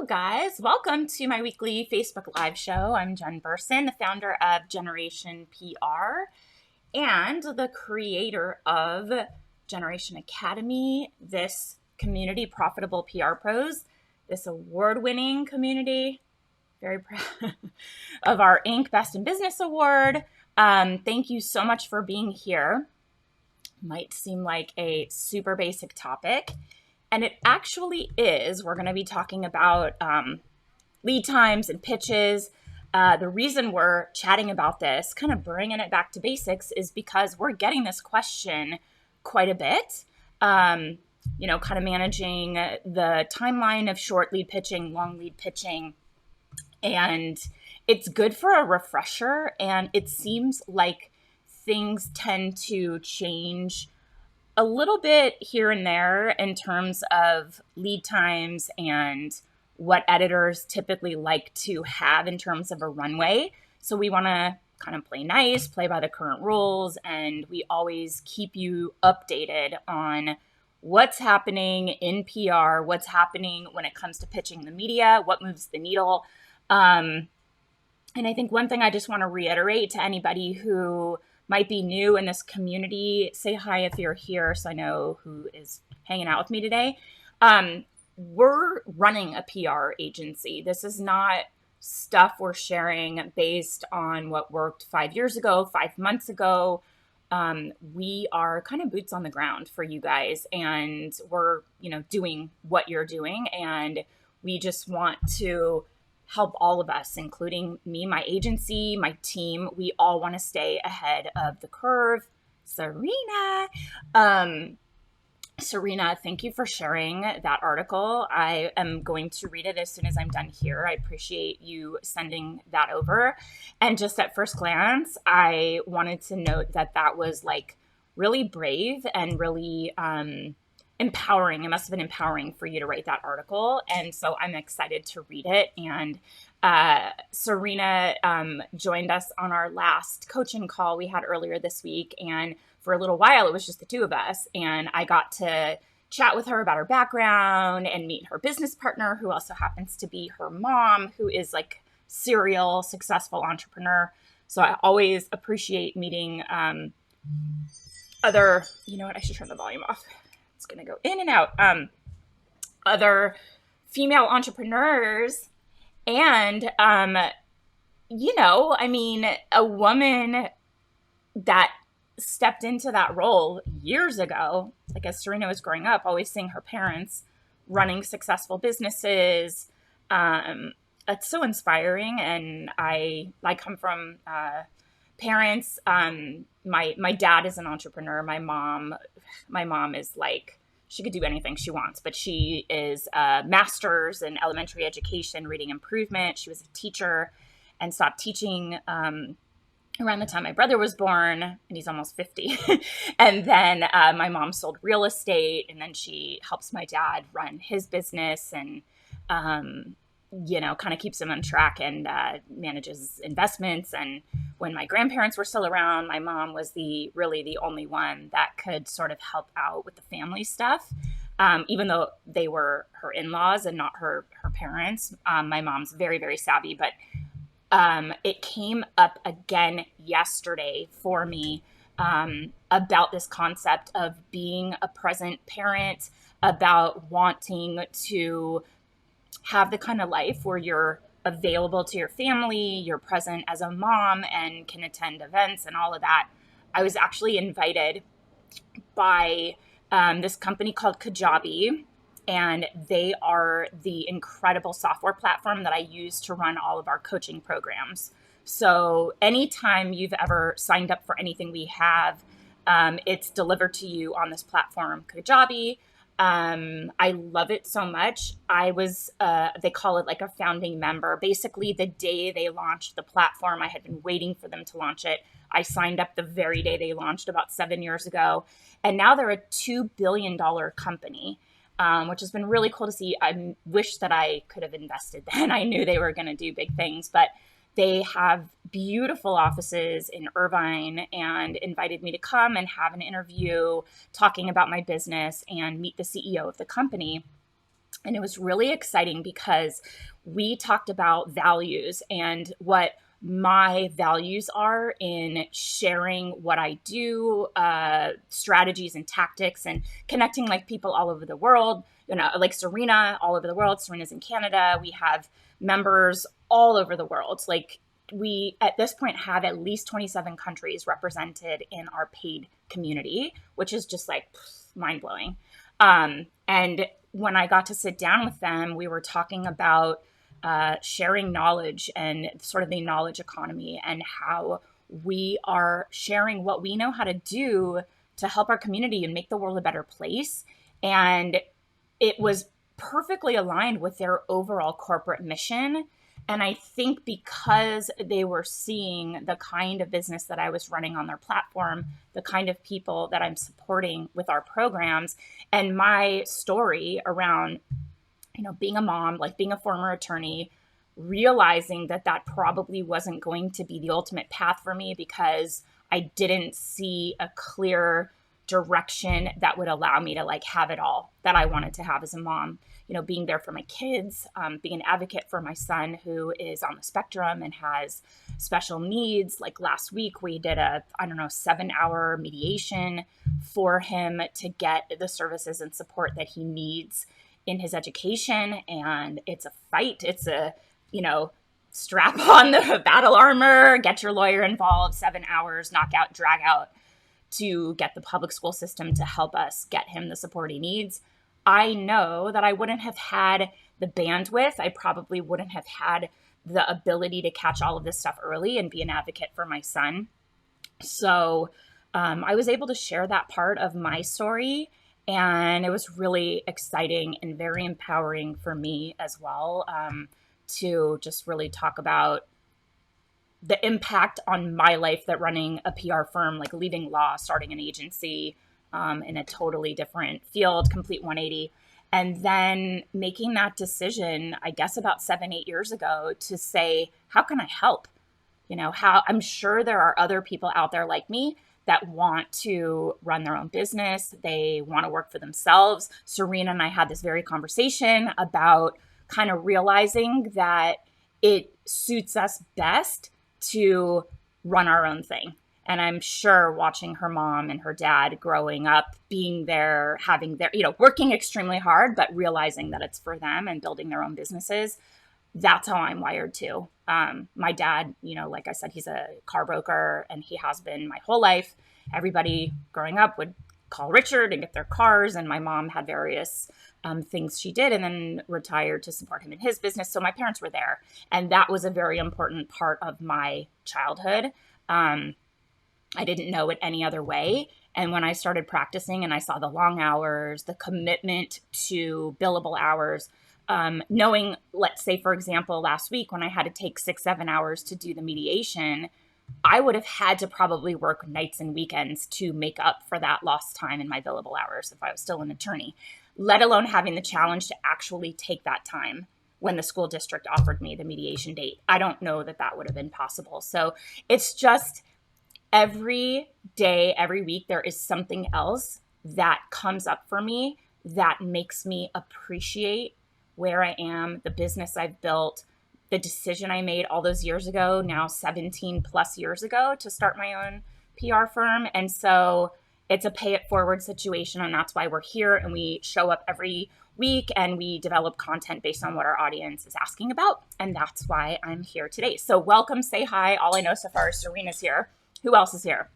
guys. Welcome to my weekly Facebook Live show. I'm Jen Burson, the founder of Generation PR and the creator of Generation Academy, this community, Profitable PR Pros, this award-winning community, very proud of our Inc. Best in Business Award. Thank you so much for being here. Might seem like a super basic topic. And it actually is. We're going to be talking about lead times and pitches. The reason we're chatting about this, kind of bringing it back to basics, is because we're getting this question quite a bit. Kind of managing the timeline of short lead pitching, long lead pitching. And it's good for a refresher. And it seems like things tend to change a little bit here and there in terms of lead times and what editors typically like to have in terms of a runway. So we want to kind of play nice, play by the current rules, and we always keep you updated on what's happening in PR, what's happening when it comes to pitching the media, what moves the needle. And I think one thing I just want to reiterate to anybody who might be new in this community, say hi if you're here so I know who is hanging out with me today. We're running a PR agency. This is not stuff we're sharing based on what worked 5 years ago, 5 months ago. We are kind of boots on the ground for you guys, and we're, doing what you're doing. And we just want to help all of us, including me, my agency, my team. We all want to stay ahead of the curve. Serena, thank you for sharing that article. I am going to read it as soon as I'm done here. I appreciate you sending that over. And just at first glance, I wanted to note that was like really brave and really empowering. It must have been empowering for you to write that article. And so I'm excited to read it. And Serena joined us on our last coaching call we had earlier this week. And for a little while, it was just the two of us. And I got to chat with her about her background and meet her business partner, who also happens to be her mom, who is like serial successful entrepreneur. So I always appreciate meeting other, I should turn the volume off. It's going to go in and out. Other female entrepreneurs. And, a woman that stepped into that role years ago, like as Serena was growing up, always seeing her parents running successful businesses. It's so inspiring. And I come from parents. My dad is an entrepreneur. My mom is like, she could do anything she wants, but she is a master's in elementary education, reading improvement. She was a teacher and stopped teaching around the time my brother was born, and he's almost 50. And then my mom sold real estate, and then she helps my dad run his business and, kind of keeps him on track and manages investments. And when my grandparents were still around, my mom was really the only one that could sort of help out with the family stuff. Even though they were her in-laws and not her parents. My mom's very, very savvy, but it came up again yesterday for me about this concept of being a present parent, about wanting to have the kind of life where you're available to your family, you're present as a mom and can attend events and all of that. I was actually invited by this company called Kajabi, and they are the incredible software platform that I use to run all of our coaching programs. So anytime you've ever signed up for anything we have, it's delivered to you on this platform, Kajabi. I love it so much. I was, they call it like a founding member. Basically, the day they launched the platform, I had been waiting for them to launch it. I signed up the very day they launched about 7 years ago. And now they're a $2 billion company, which has been really cool to see. I wish that I could have invested then. I knew they were going to do big things, but they have beautiful offices in Irvine and invited me to come and have an interview talking about my business and meet the CEO of the company. And it was really exciting because we talked about values and what my values are in sharing what I do, strategies and tactics, and connecting like people all over the world. You know, like Serena, all over the world. Serena's in Canada. We have members all over the world. Like we, at this point, have at least 27 countries represented in our paid community, which is just like mind blowing. And when I got to sit down with them, we were talking about sharing knowledge and sort of the knowledge economy and how we are sharing what we know how to do to help our community and make the world a better place. And it was perfectly aligned with their overall corporate mission. And I think because they were seeing the kind of business that I was running on their platform, the kind of people that I'm supporting with our programs, and my story around, you know, being a mom, like being a former attorney, realizing that that probably wasn't going to be the ultimate path for me because I didn't see a clear direction that would allow me to like have it all that I wanted to have as a mom. You know, being there for my kids, being an advocate for my son who is on the spectrum and has special needs. Like last week, we did a, I don't know, 7-hour mediation for him to get the services and support that he needs in his education. And it's a fight. It's a, you know, strap on the battle armor, get your lawyer involved, 7 hours, knock out, drag out to get the public school system to help us get him the support he needs. I know that I wouldn't have had the bandwidth. I probably wouldn't have had the ability to catch all of this stuff early and be an advocate for my son. So I was able to share that part of my story. And it was really exciting and very empowering for me as well, to just really talk about the impact on my life that running a PR firm, like leaving law, starting an agency in a totally different field, complete 180. And then making that decision, I guess about 7-8 years ago, to say, how can I help? You know, how I'm sure there are other people out there like me that want to run their own business. They want to work for themselves. Serena and I had this very conversation about kind of realizing that it suits us best to run our own thing. And I'm sure watching her mom and her dad growing up, being there, having their, you know, working extremely hard, but realizing that it's for them and building their own businesses. That's how I'm wired too. My dad, you know, like I said, he's a car broker and he has been my whole life. Everybody growing up would call Richard and get their cars. And my mom had various things she did and then retired to support him in his business. So my parents were there. And that was a very important part of my childhood. I didn't know it any other way. And when I started practicing and I saw the long hours, the commitment to billable hours, knowing, let's say, for example, last week when I had to take 6-7 hours to do the mediation, I would have had to probably work nights and weekends to make up for that lost time in my billable hours if I was still an attorney, let alone having the challenge to actually take that time when the school district offered me the mediation date. I don't know that that would have been possible. So it's just every day, every week, there is something else that comes up for me that makes me appreciate where I am, the business I've built, the decision I made all those years ago, now 17 plus years ago, to start my own PR firm. And so it's a pay it forward situation. And that's why we're here. And we show up every week and we develop content based on what our audience is asking about. And that's why I'm here today. So welcome, say hi. All I know so far is Serena's here. Who else is here?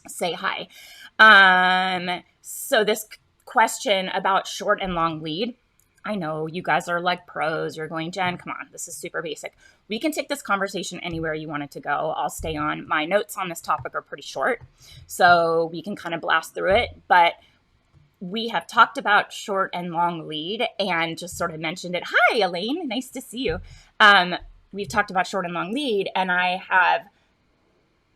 Say hi. So this question about short and long lead, I know you guys are like pros. You're going, Jen, come on, this is super basic. We can take this conversation anywhere you want it to go. I'll stay on. My notes on this topic are pretty short, so we can kind of blast through it. But we have talked about short and long lead and just sort of mentioned it. Hi, Elaine. Nice to see you. We've talked about short and long lead, and I have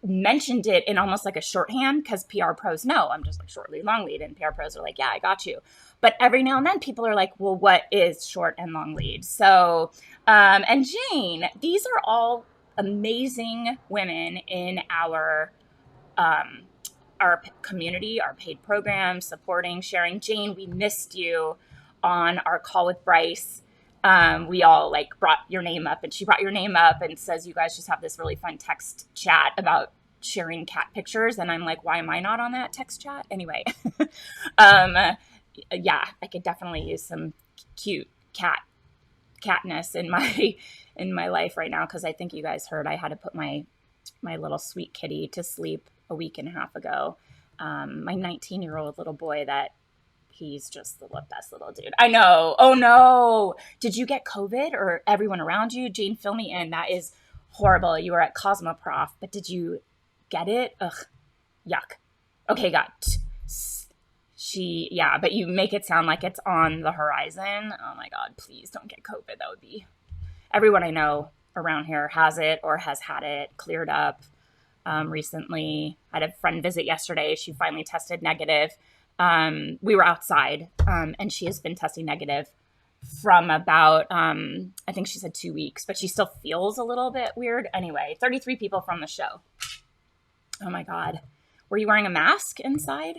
mentioned it in almost like a shorthand because PR pros know I'm just like short lead, long lead, and PR pros are like, yeah, I got you. But every now and then people are like, well, what is short and long lead? So, and Jane, these are all amazing women in our community, our paid programs, supporting, sharing. Jane, we missed you on our call with Bryce, we all like brought your name up, and she brought your name up and says, you guys just have this really fun text chat about sharing cat pictures. And I'm like, why am I not on that text chat? Anyway, yeah, I could definitely use some cute catness in my life right now. Cause I think you guys heard I had to put my little sweet kitty to sleep a week and a half ago. My 19-year-old little boy that he's just the best little dude. I know. Oh no. Did you get COVID or everyone around you? Jane, fill me in. That is horrible. You were at Cosmoprof, but did you get it? Ugh, yuck. Okay, yeah, but you make it sound like it's on the horizon. Oh my God, please don't get COVID. That would be, everyone I know around here has it or has had it cleared up. Recently, I had a friend visit yesterday. She finally tested negative. We were outside, and she has been testing negative from about, I think she said 2 weeks, but she still feels a little bit weird. Anyway, 33 people from the show. Oh my God. Were you wearing a mask inside?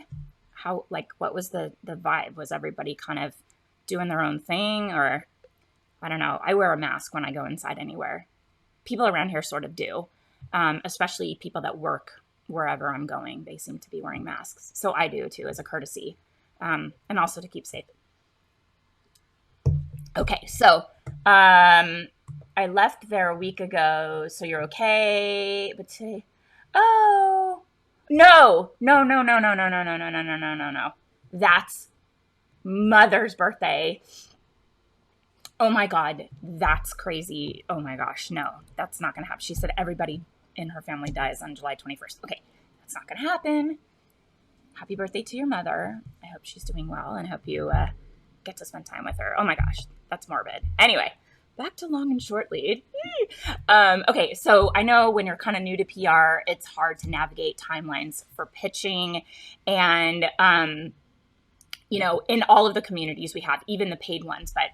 How, like, what was the vibe? Was everybody kind of doing their own thing, or I don't know. I wear a mask when I go inside anywhere. People around here sort of do, especially people that work wherever I'm going. They seem to be wearing masks. So I do too, as a courtesy, and also to keep safe. Okay, so I left there a week ago, so you're okay. But today, oh, no. That's Mother's birthday. Oh my God, that's crazy. Oh my gosh, no, that's not going to happen. She said everybody in her family dies on July 21st. Okay, that's not going to happen. Happy birthday to your mother. I hope she's doing well and hope you get to spend time with her. Oh my gosh, that's morbid. Anyway, back to long and short lead. Okay, so I know when you're kind of new to PR, it's hard to navigate timelines for pitching. And, you know, in all of the communities we have, even the paid ones, but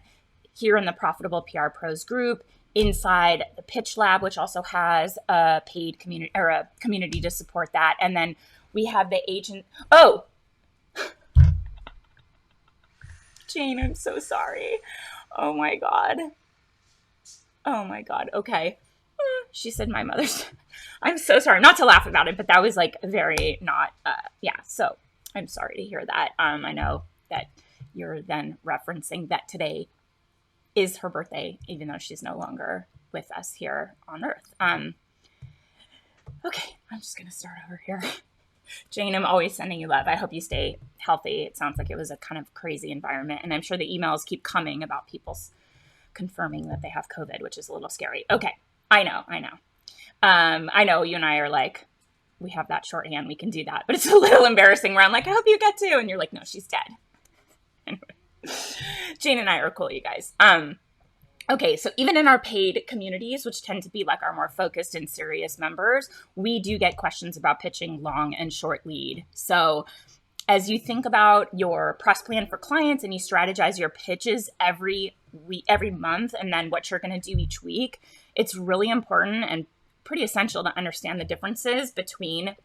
here in the Profitable PR Pros group, inside the Pitch Lab, which also has a paid community or a community to support that. And then we have the agent. Oh, Jane, I'm so sorry. Oh my God. Oh my God. Okay. She said my mother's. I'm so sorry. Not to laugh about it, but that was like very not, yeah. So I'm sorry to hear that. I know that you're then referencing that today is her birthday, even though she's no longer with us here on Earth. Okay, I'm just gonna start over here. Jane, I'm always sending you love. I hope you stay healthy. It sounds like it was a kind of crazy environment, and I'm sure the emails keep coming about people confirming that they have COVID, which is a little scary. Okay, I know. I know you and I are like, we have that shorthand, we can do that, but it's a little embarrassing where I'm like, I hope you get to, and you're like, no, she's dead. Anyway. Jane and I are cool, you guys. Okay, so even in our paid communities, which tend to be like our more focused and serious members, we do get questions about pitching long and short lead. So as you think about your press plan for clients and you strategize your pitches every week, every month, and then what you're going to do each week, it's really important and pretty essential to understand the differences between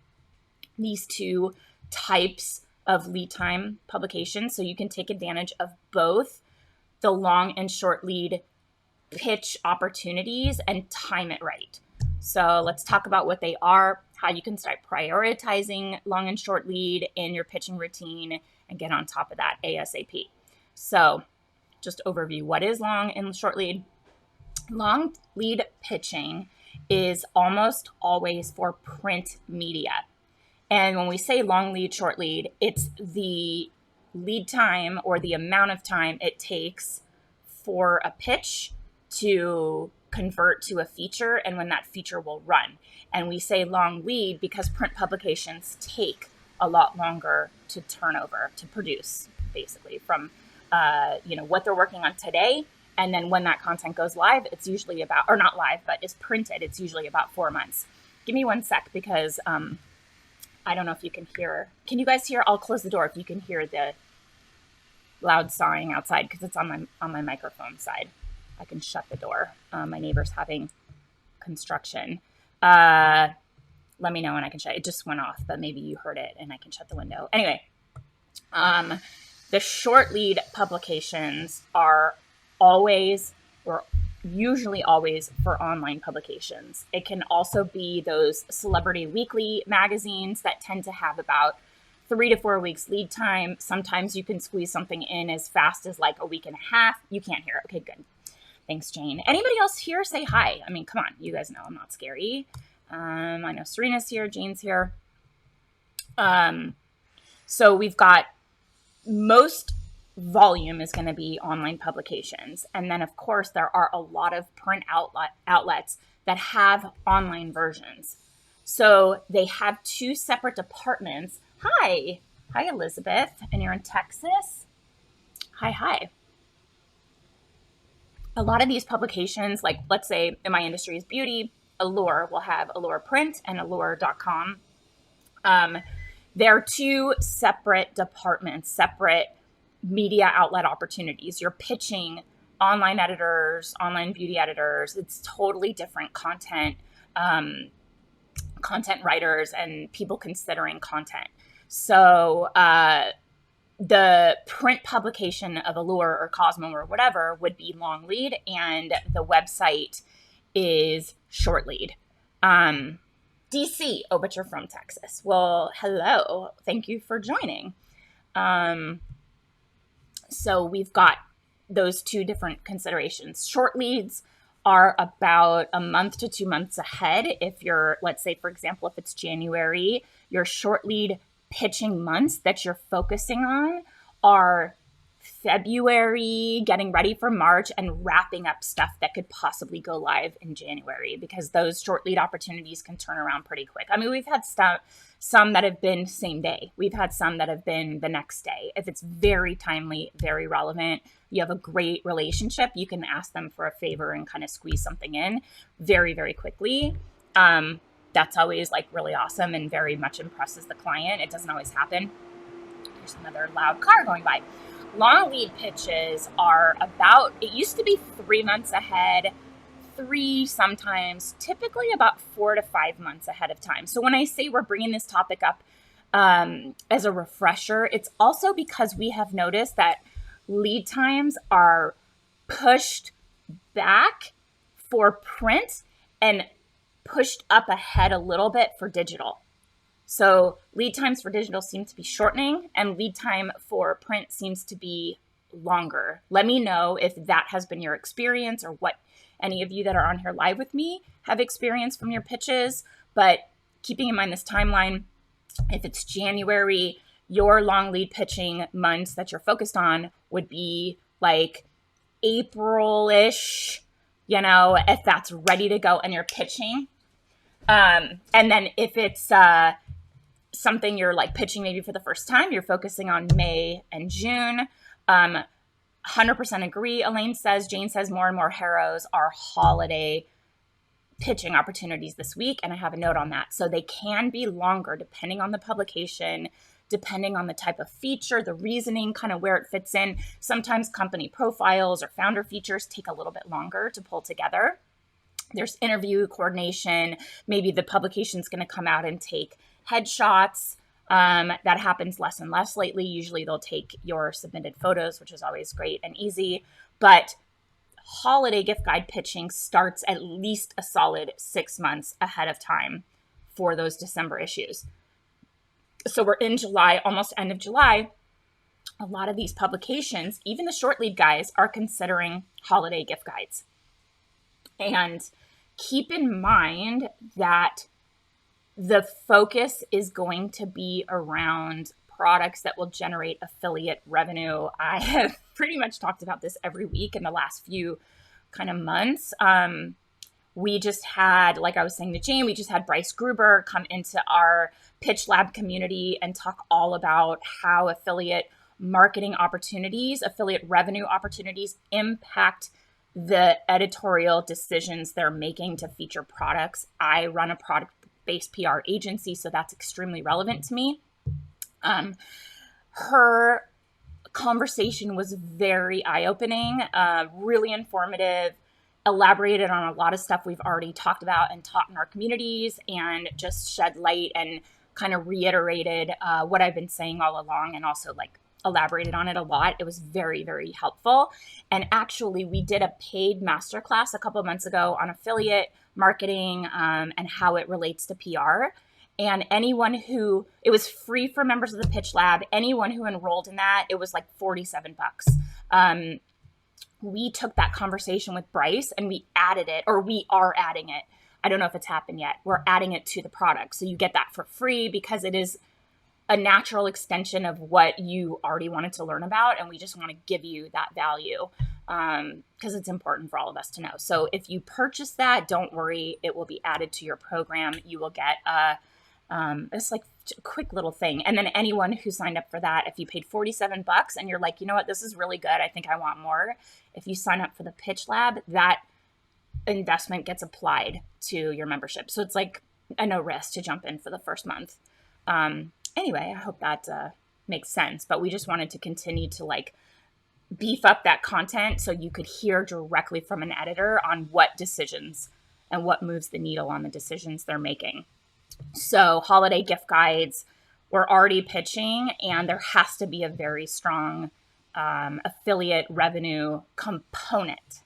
these two types of lead time publications, so you can take advantage of both the long and short lead pitch opportunities and time it right. So let's talk about what they are, how you can start prioritizing long and short lead in your pitching routine and get on top of that ASAP. So just overview, what is long and short lead? Long lead pitching is almost always for print media. And when we say long lead, short lead, it's the lead time or the amount of time it takes for a pitch to convert to a feature and when that feature will run. And we say long lead because print publications take a lot longer to turn over, to produce, basically, from what they're working on today. And then when that content goes live, it's usually about, or not live, but is printed, it's usually about 4 months. Give me 1 sec because I don't know if you can hear. Can you guys hear? I'll close the door if you can hear the loud sawing outside because it's on my microphone side. I can shut the door. My neighbor's having construction. Let me know and I can shut it. It just went off, but maybe you heard it and I can shut the window. Anyway, The short lead publications are always, or usually always, for online publications. It can also be those celebrity weekly magazines that tend to have about 3 to 4 weeks lead time. Sometimes you can squeeze something in as fast as like a week and a half. You can't hear it. Okay, good. Thanks, Jane. Anybody else here? Say hi. I mean, come on. You guys know I'm not scary. I know Serena's here. Jane's here. So we've got most volume is going to be online publications. And then, of course, there are a lot of print outlets that have online versions. So they have two separate departments. Hi. Hi, Elizabeth. And you're in Texas? Hi. A lot of these publications, like let's say in my industry is beauty, Allure will have Allure Print and Allure.com. They're two separate departments, separate media outlet opportunities. You're pitching online editors, online beauty editors. It's totally different content writers and people considering content. So the print publication of Allure or Cosmo or whatever would be long lead, and the website is short lead. DC, oh, but you're from Texas. Well, hello. Thank you for joining. So we've got those two different considerations. Short leads are about a month to 2 months ahead. If you're, let's say, for example, if it's January, your short lead pitching months that you're focusing on are February, getting ready for March, and wrapping up stuff that could possibly go live in January, because those short lead opportunities can turn around pretty quick. I mean, we've had some that have been same day. We've had some that have been the next day. If it's very timely, very relevant, you have a great relationship, you can ask them for a favor and kind of squeeze something in very, very quickly. That's always like really awesome and very much impresses the client. It doesn't always happen. There's another loud car going by. Long lead pitches are about, it used to be 3 months ahead, 3 sometimes, typically about 4 to 5 months ahead of time. So when I say we're bringing this topic up as a refresher, it's also because we have noticed that lead times are pushed back for print and pushed up ahead a little bit for digital. So lead times for digital seem to be shortening, and lead time for print seems to be longer. Let me know if that has been your experience, or what any of you that are on here live with me have experienced from your pitches. But keeping in mind this timeline, if it's January, your long lead pitching months that you're focused on would be like April-ish, if that's ready to go and you're pitching. And then if it's something you're like pitching maybe for the first time, you're focusing on May and June. 100% agree. Elaine says, Jane says more and more Harrows are holiday pitching opportunities this week. And I have a note on that. So they can be longer depending on the publication, depending on the type of feature, the reasoning, kind of where it fits in. Sometimes company profiles or founder features take a little bit longer to pull together. There's interview coordination. Maybe the publication's going to come out and take headshots. That happens less and less lately. Usually they'll take your submitted photos, which is always great and easy. But holiday gift guide pitching starts at least a solid 6 months ahead of time for those December issues. So we're in July, almost end of July. A lot of these publications, even the short lead guys, are considering holiday gift guides. And keep in mind that the focus is going to be around products that will generate affiliate revenue. I have pretty much talked about this every week in the last few kind of months. We just had, like I was saying to Jane, we just had Bryce Gruber come into our Pitch Lab community and talk all about how affiliate marketing opportunities, affiliate revenue opportunities impact the editorial decisions they're making to feature products. I run a product-based PR agency, so that's extremely relevant to me. Her conversation was very eye-opening, really informative, elaborated on a lot of stuff we've already talked about and taught in our communities, and just shed light and kind of reiterated what I've been saying all along, and also like elaborated on it a lot. It was very, very helpful. And actually, we did a paid masterclass a couple of months ago on affiliate marketing and how it relates to PR. And it was free for members of the Pitch Lab. Anyone who enrolled in that, it was like $47. We took that conversation with Bryce and we added it, or we are adding it. I don't know if it's happened yet. We're adding it to the product. So you get that for free because it is a natural extension of what you already wanted to learn about. And we just want to give you that value because it's important for all of us to know. So if you purchase that, don't worry, it will be added to your program. You will get it's like a quick little thing. And then anyone who signed up for that, if you paid $47 and you're like, you know what, this is really good, I think I want more. If you sign up for the Pitch Lab, that investment gets applied to your membership. So it's like a no risk to jump in for the first month. Anyway, I hope that makes sense. But we just wanted to continue to like beef up that content so you could hear directly from an editor on what decisions and what moves the needle on the decisions they're making. So holiday gift guides, we're already pitching, and there has to be a very strong affiliate revenue component.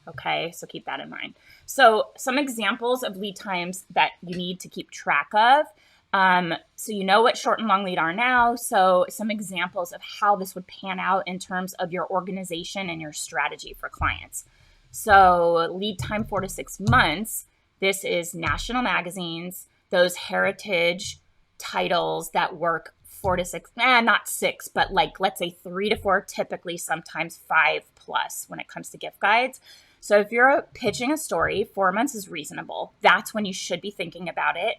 Okay, so keep that in mind. So some examples of lead times that you need to keep track of. So you know what short and long lead are now. So some examples of how this would pan out in terms of your organization and your strategy for clients. So lead time 4 to 6 months. This is national magazines, those heritage titles that work 4 to 6, not 6, but like, let's say 3 to 4, typically sometimes 5+ when it comes to gift guides. So if you're pitching a story, 4 months is reasonable. That's when you should be thinking about it.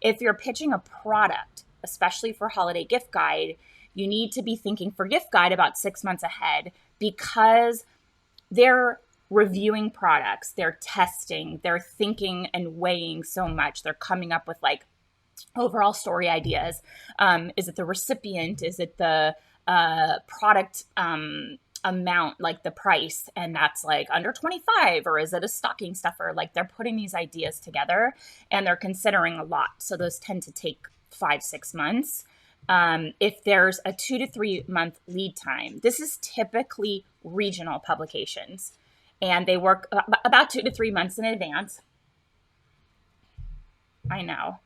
If you're pitching a product, especially for holiday gift guide, you need to be thinking for gift guide about 6 months ahead because they're reviewing products, they're testing, they're thinking and weighing so much. They're coming up with like overall story ideas. Is it the recipient? Is it the product amount, like the price, and that's like under 25, or is it a stocking stuffer? Like they're putting these ideas together and they're considering a lot. So those tend to take 5-6 months. If there's a 2 to 3 month lead time, this is typically regional publications. And they work about 2 to 3 months in advance. I know.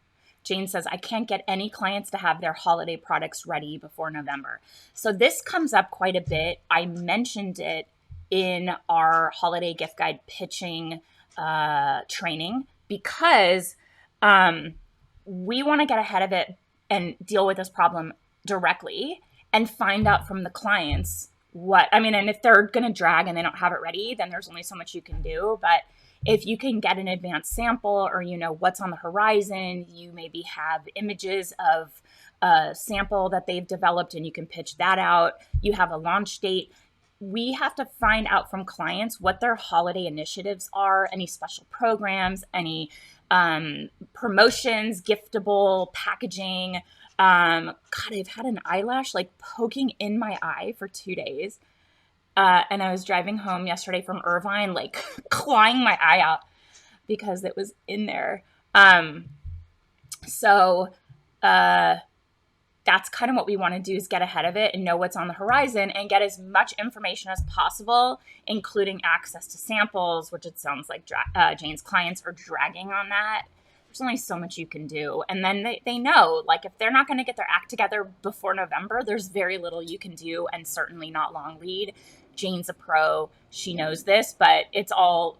Jane says, I can't get any clients to have their holiday products ready before November. So this comes up quite a bit. I mentioned it in our holiday gift guide pitching training because we want to get ahead of it and deal with this problem directly and find out from the clients and if they're going to drag and they don't have it ready, then there's only so much you can do. But if you can get an advanced sample or you know what's on the horizon, you maybe have images of a sample that they've developed and you can pitch that out. You have a launch date. We have to find out from clients what their holiday initiatives are, any special programs, any promotions, giftable packaging. God, I've had an eyelash like poking in my eye for 2 days. And I was driving home yesterday from Irvine, like clawing my eye out because it was in there. So that's kind of what we want to do, is get ahead of it and know what's on the horizon and get as much information as possible, including access to samples, which it sounds like Jane's clients are dragging on that. There's only so much you can do. And then they know, like, if they're not going to get their act together before November, there's very little you can do, and certainly not long lead. Jane's a pro. She knows this, but it's all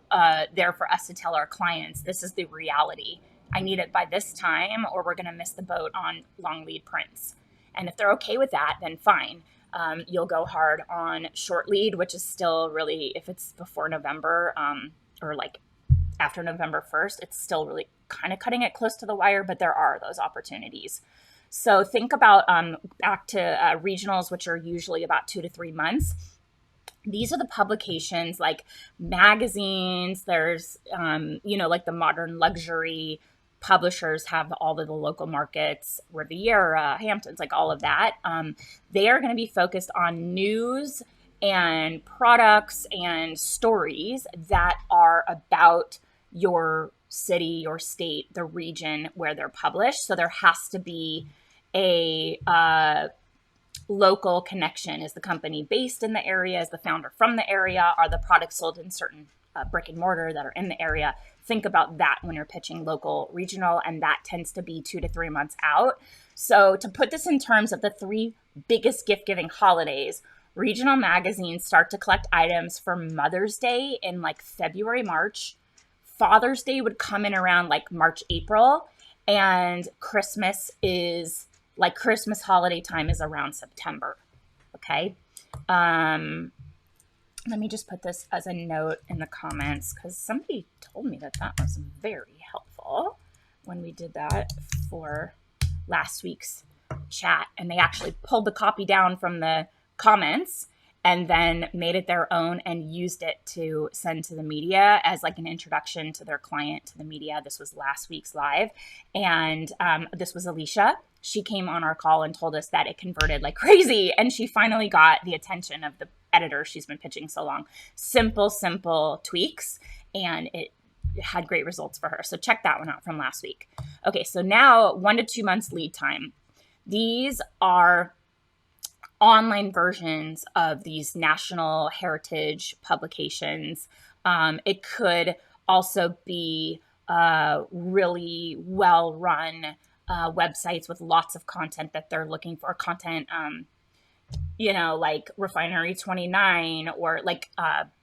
there for us to tell our clients, this is the reality. I need it by this time or we're going to miss the boat on long lead prints. And if they're okay with that, then fine. You'll go hard on short lead, which is still really, if it's before November or like after November 1st, it's still really kind of cutting it close to the wire, but there are those opportunities. So think about back to regionals, which are usually about 2 to 3 months. These are the publications like magazines. There's, like the modern luxury publishers have all of the local markets, Riviera, Hamptons, like all of that. They are going to be focused on news and products and stories that are about your city, your state, the region where they're published. So there has to be a local connection. Is the company based in the area? Is the founder from the area? Are the products sold in certain brick and mortar that are in the area? Think about that when you're pitching local, regional, and that tends to be 2 to 3 months out. So to put this in terms of the 3 biggest gift-giving holidays, regional magazines start to collect items for Mother's Day in like February, March. Father's Day would come in around like March, April, and Christmas holiday time is around September. Okay. Let me just put this as a note in the comments because somebody told me that was very helpful when we did that for last week's chat. And they actually pulled the copy down from the comments and then made it their own and used it to send to the media as like an introduction to their client to the media. This was last week's live. And this was Alicia. She came on our call and told us that it converted like crazy. And she finally got the attention of the editor she's been pitching so long. Simple tweaks. And it had great results for her. So check that one out from last week. Okay, so now 1 to 2 months lead time. These are online versions of these national heritage publications. It could also be really well-run websites with lots of content that they're looking for. Content, like Refinery 29 or like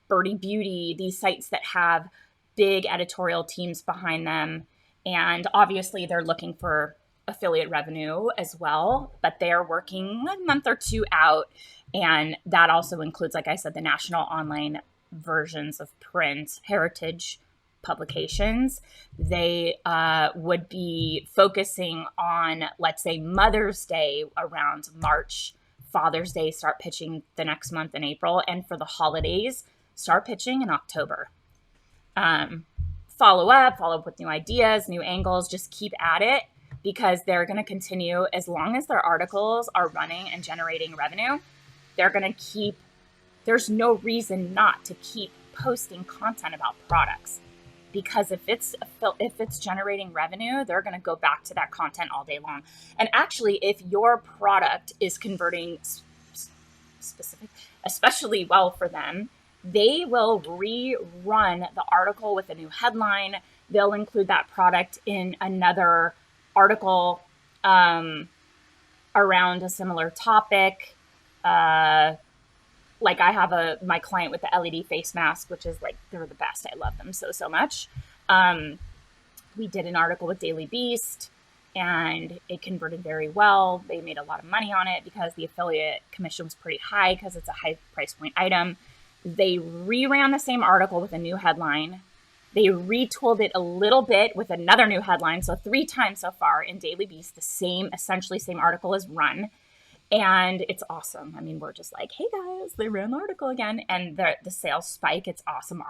Birdie Beauty, these sites that have big editorial teams behind them. And obviously they're looking for affiliate revenue as well, but they're working a month or 2 out. And that also includes, like I said, the national online versions of print heritage publications. They would be focusing on, let's say, Mother's Day around March, Father's Day, start pitching the next month in April. And for the holidays, start pitching in October. Follow up with new ideas, new angles, just keep at it. Because they're going to continue, as long as their articles are running and generating revenue, they're going to there's no reason not to keep posting content about products. Because if it's generating revenue, they're going to go back to that content all day long. And actually, if your product is converting especially well for them, they will rerun the article with a new headline. They'll include that product in another article around a similar topic. Like I have my client with the LED face mask, which is like, they're the best. I love them so much. We did an article with Daily Beast and it converted very well. They made a lot of money on it because the affiliate commission was pretty high because it's a high price point item. They reran the same article with a new headline. They retooled it a little bit with another new headline. So 3 times so far in Daily Beast, essentially same article is run. And it's awesome. I mean, we're just like, hey guys, they ran the article again. And the sales spike. It's awesome.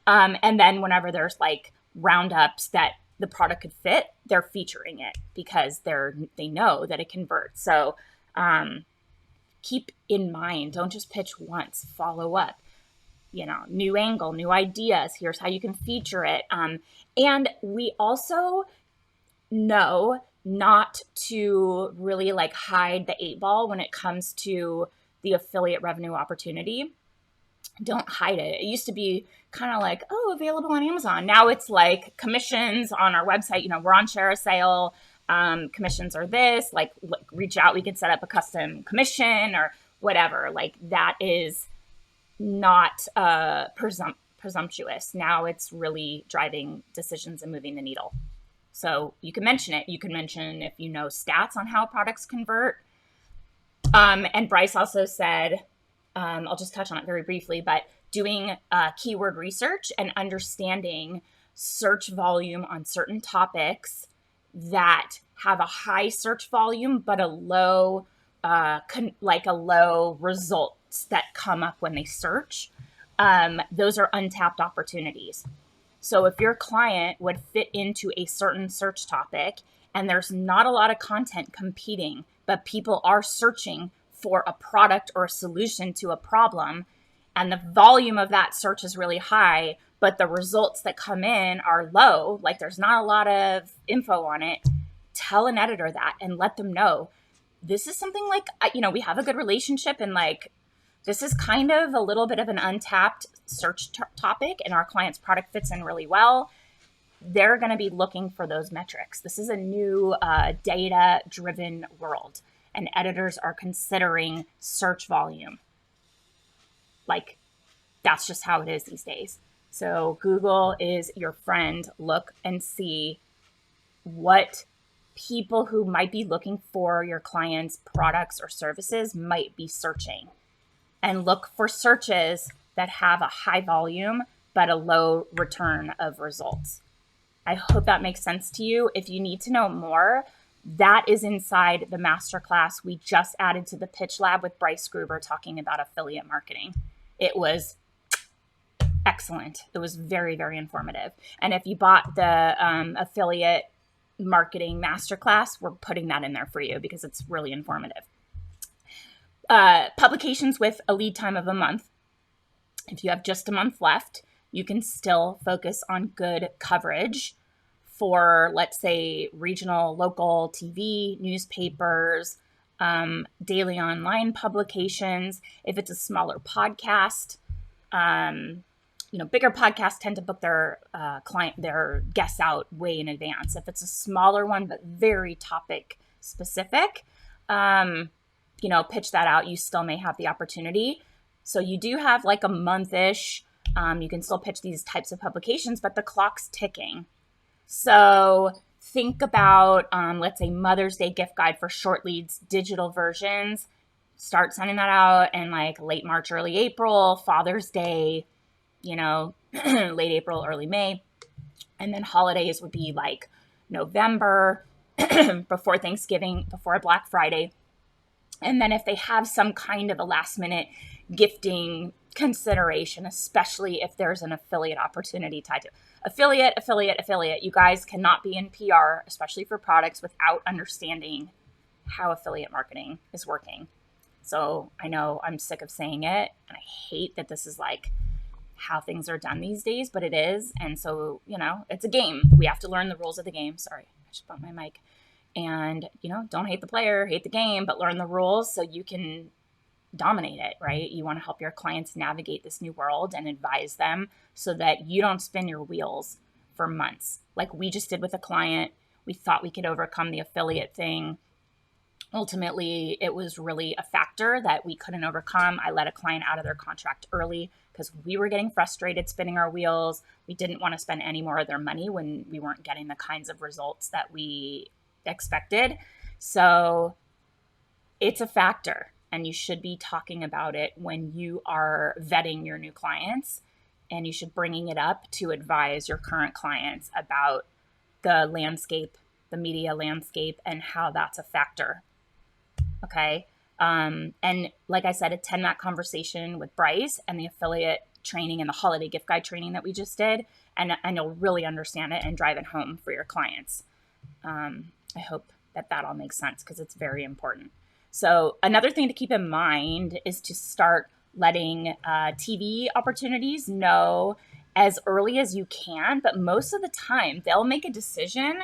And then whenever there's like roundups that the product could fit, they're featuring it because they know that it converts. So keep in mind, don't just pitch once, follow up. New angle, new ideas. Here's how you can feature it. And we also know not to really like hide the 8 ball when it comes to the affiliate revenue opportunity. Don't hide it. It used to be kind of like, oh, available on Amazon. Now it's like commissions on our website. We're on Share a Sale. Commissions are this, like reach out. We could set up a custom commission or whatever. Like that is not presumptuous. Now it's really driving decisions and moving the needle. So you can mention it. You can mention if you know stats on how products convert. And Bryce also said, I'll just touch on it very briefly, but doing keyword research and understanding search volume on certain topics that have a high search volume, but a low results that come up when they search. Those are untapped opportunities. So if your client would fit into a certain search topic and there's not a lot of content competing, but people are searching for a product or a solution to a problem, and the volume of that search is really high, but the results that come in are low, like there's not a lot of info on it, tell an editor that and let them know. this is something like, we have a good relationship, and like, this is kind of a little bit of an untapped search topic, and our client's product fits in really well. They're going to be looking for those metrics. This is a new data-driven world, and editors are considering search volume. Like, that's just how it is these days. So Google is your friend. Look and see what people who might be looking for your client's products or services might be searching, and look for searches that have a high volume but a low return of results. I hope that makes sense to you. If you need to know more, that is inside the masterclass we just added to the Pitch Lab with Bryce Gruber talking about affiliate marketing. It was excellent. It was very, very informative. And if you bought the affiliate marketing masterclass, we're putting that in there for you because it's really informative. Publications with a lead time of a month. If you have just a month left, you can still focus on good coverage for, let's say, regional, local TV, newspapers, daily online publications. If it's a smaller podcast, bigger podcasts tend to book their their guests out way in advance. If it's a smaller one but very topic specific, pitch that out. You still may have the opportunity. So you do have like a month-ish. You can still pitch these types of publications, but the clock's ticking. So think about, let's say, Mother's Day gift guide for short leads, digital versions. Start sending that out in like late March, early April, Father's Day, late April, early May. And then holidays would be like November, before Thanksgiving, before Black Friday. And then if they have some kind of a last minute gifting consideration, especially if there's an affiliate opportunity tied to affiliate. You guys cannot be in PR, especially for products, without understanding how affiliate marketing is working. So I know I'm sick of saying it, and I hate that this is like how things are done these days, but it is. And so, it's a game. We have to learn the rules of the game. Sorry, I just bumped my mic. And, don't hate the player, hate the game, but learn the rules so you can dominate it, right? You want to help your clients navigate this new world and advise them so that you don't spin your wheels for months. Like we just did with a client. We thought we could overcome the affiliate thing. Ultimately, it was really a factor that we couldn't overcome. I let a client out of their contract early because we were getting frustrated spinning our wheels. We didn't want to spend any more of their money when we weren't getting the kinds of results that we expected. So it's a factor, and you should be talking about it when you are vetting your new clients, and you should bringing it up to advise your current clients about the landscape, the media landscape, and how that's a factor. Okay. And like I said, attend that conversation with Bryce and the affiliate training and the holiday gift guide training that we just did. And you'll really understand it and drive it home for your clients. I hope that all makes sense because it's very important. So another thing to keep in mind is to start letting TV opportunities know as early as you can. But most of the time, they'll make a decision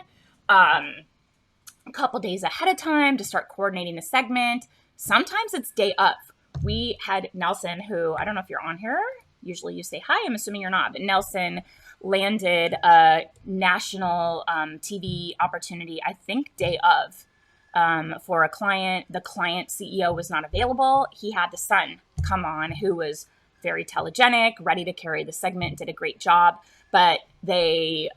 a couple days ahead of time to start coordinating the segment. Sometimes it's day of. We had Nelson, who, I don't know if you're on here. Usually you say hi. I'm assuming you're not. But Nelson landed a national TV opportunity, I think day of, for a client. The client CEO was not available. He had the son come on, who was very telegenic, ready to carry the segment, did a great job. But they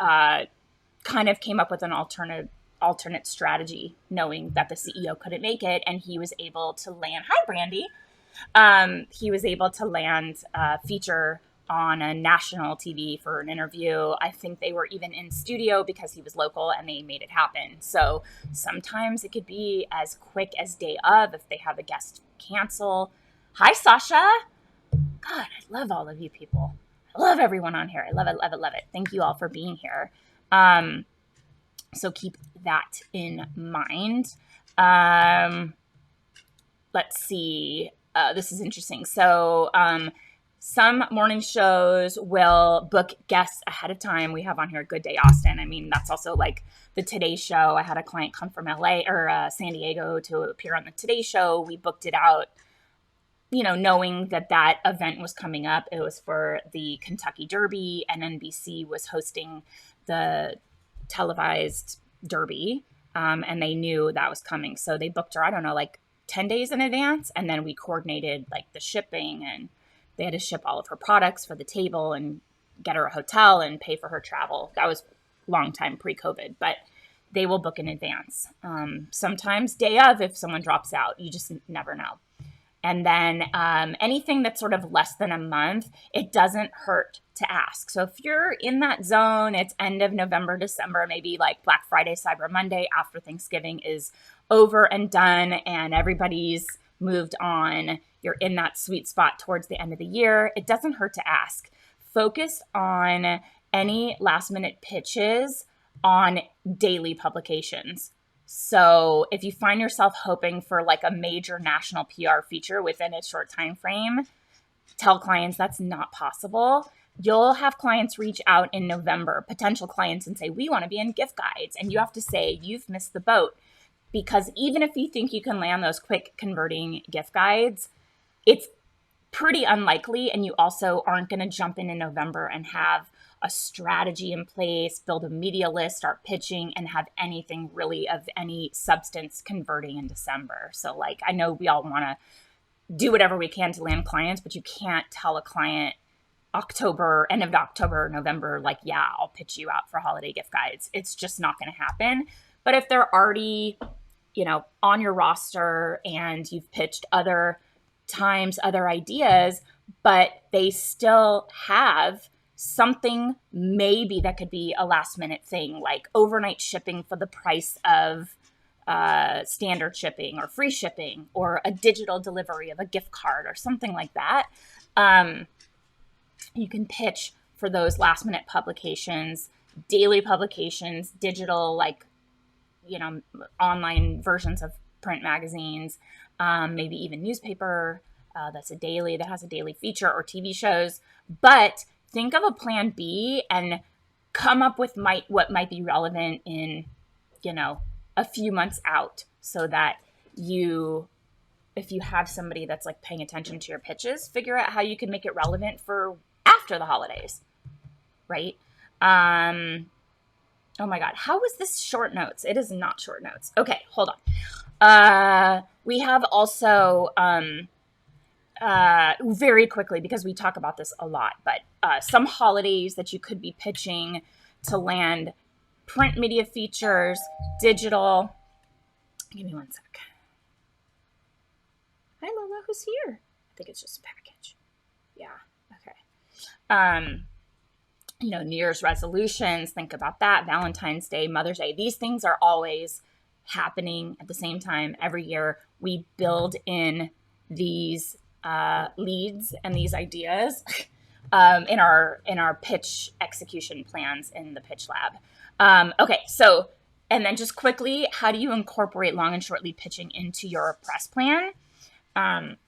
kind of came up with an alternate strategy, knowing that the CEO couldn't make it, and he was able to land. Hi, Brandy. He was able to land a feature on a national TV for an interview. I think they were even in studio because he was local, and they made it happen. So sometimes it could be as quick as day of if they have a guest cancel. Hi, Sasha. God, I love all of you people. I love everyone on here. I love it, love it, love it. Thank you all for being here. So keep that in mind. Let's see. This is interesting. So Some morning shows will book guests ahead of time. We have on here Good Day Austin. I mean, that's also like the Today Show. I had a client come from LA or San Diego to appear on the Today Show. We booked it out, knowing that that event was coming up. It was for the Kentucky Derby, and NBC was hosting the televised Derby, and they knew that was coming. So they booked her, I don't know, like 10 days in advance, and then we coordinated like the shipping, and they had to ship all of her products for the table and get her a hotel and pay for her travel. That was a long time pre-COVID, but they will book in advance. Sometimes day of if someone drops out. You just never know. And then anything that's sort of less than a month, it doesn't hurt to ask. So if you're in that zone, it's end of November, December, maybe like Black Friday, Cyber Monday after Thanksgiving is over and done and everybody's moved on. You're in that sweet spot towards the end of the year. It doesn't hurt to ask. Focus on any last minute pitches on daily publications. So if you find yourself hoping for like a major national PR feature within a short time frame, tell clients that's not possible. You'll have clients reach out in November, potential clients, and say, we want to be in gift guides. And you have to say, you've missed the boat. Because even if you think you can land those quick converting gift guides, it's pretty unlikely. And you also aren't going to jump in November and have a strategy in place, build a media list, start pitching, and have anything really of any substance converting in December. So like, I know we all want to do whatever we can to land clients, but you can't tell a client end of October, November, like, yeah, I'll pitch you out for holiday gift guides. It's just not going to happen. But if they're already, on your roster and you've pitched other times, other ideas, but they still have something maybe that could be a last minute thing, like overnight shipping for the price of standard shipping or free shipping or a digital delivery of a gift card or something like that. You can pitch for those last minute publications, daily publications, digital, like, online versions of print magazines, maybe even newspaper that has a daily feature or TV shows. But think of a plan B and come up with what might be relevant in, a few months out, so that if you have somebody that's like paying attention to your pitches, figure out how you can make it relevant for after the holidays, right? Oh my God, how is this short notes? It is not short notes. Okay, hold on. We have also, very quickly, because we talk about this a lot, but some holidays that you could be pitching to land print media features, digital. Give me one sec. Hi, Lola, who's here? I think it's just a package. Yeah, okay. New Year's resolutions, think about that. Valentine's Day, Mother's Day. These things are always happening at the same time every year. We build in these leads and these ideas in our pitch execution plans in the pitch lab. Okay, so, and then just quickly, how do you incorporate long and short lead pitching into your press plan?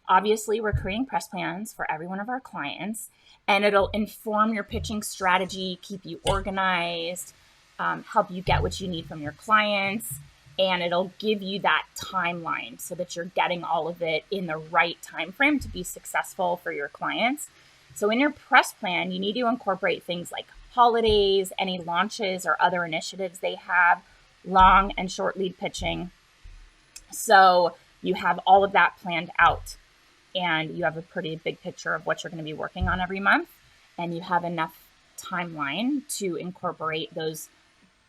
Obviously, we're creating press plans for every one of our clients, and it'll inform your pitching strategy, keep you organized, help you get what you need from your clients, and it'll give you that timeline so that you're getting all of it in the right time frame to be successful for your clients. So in your press plan, you need to incorporate things like holidays, any launches or other initiatives they have, long and short lead pitching. So you have all of that planned out, and you have a pretty big picture of what you're going to be working on every month, and you have enough timeline to incorporate those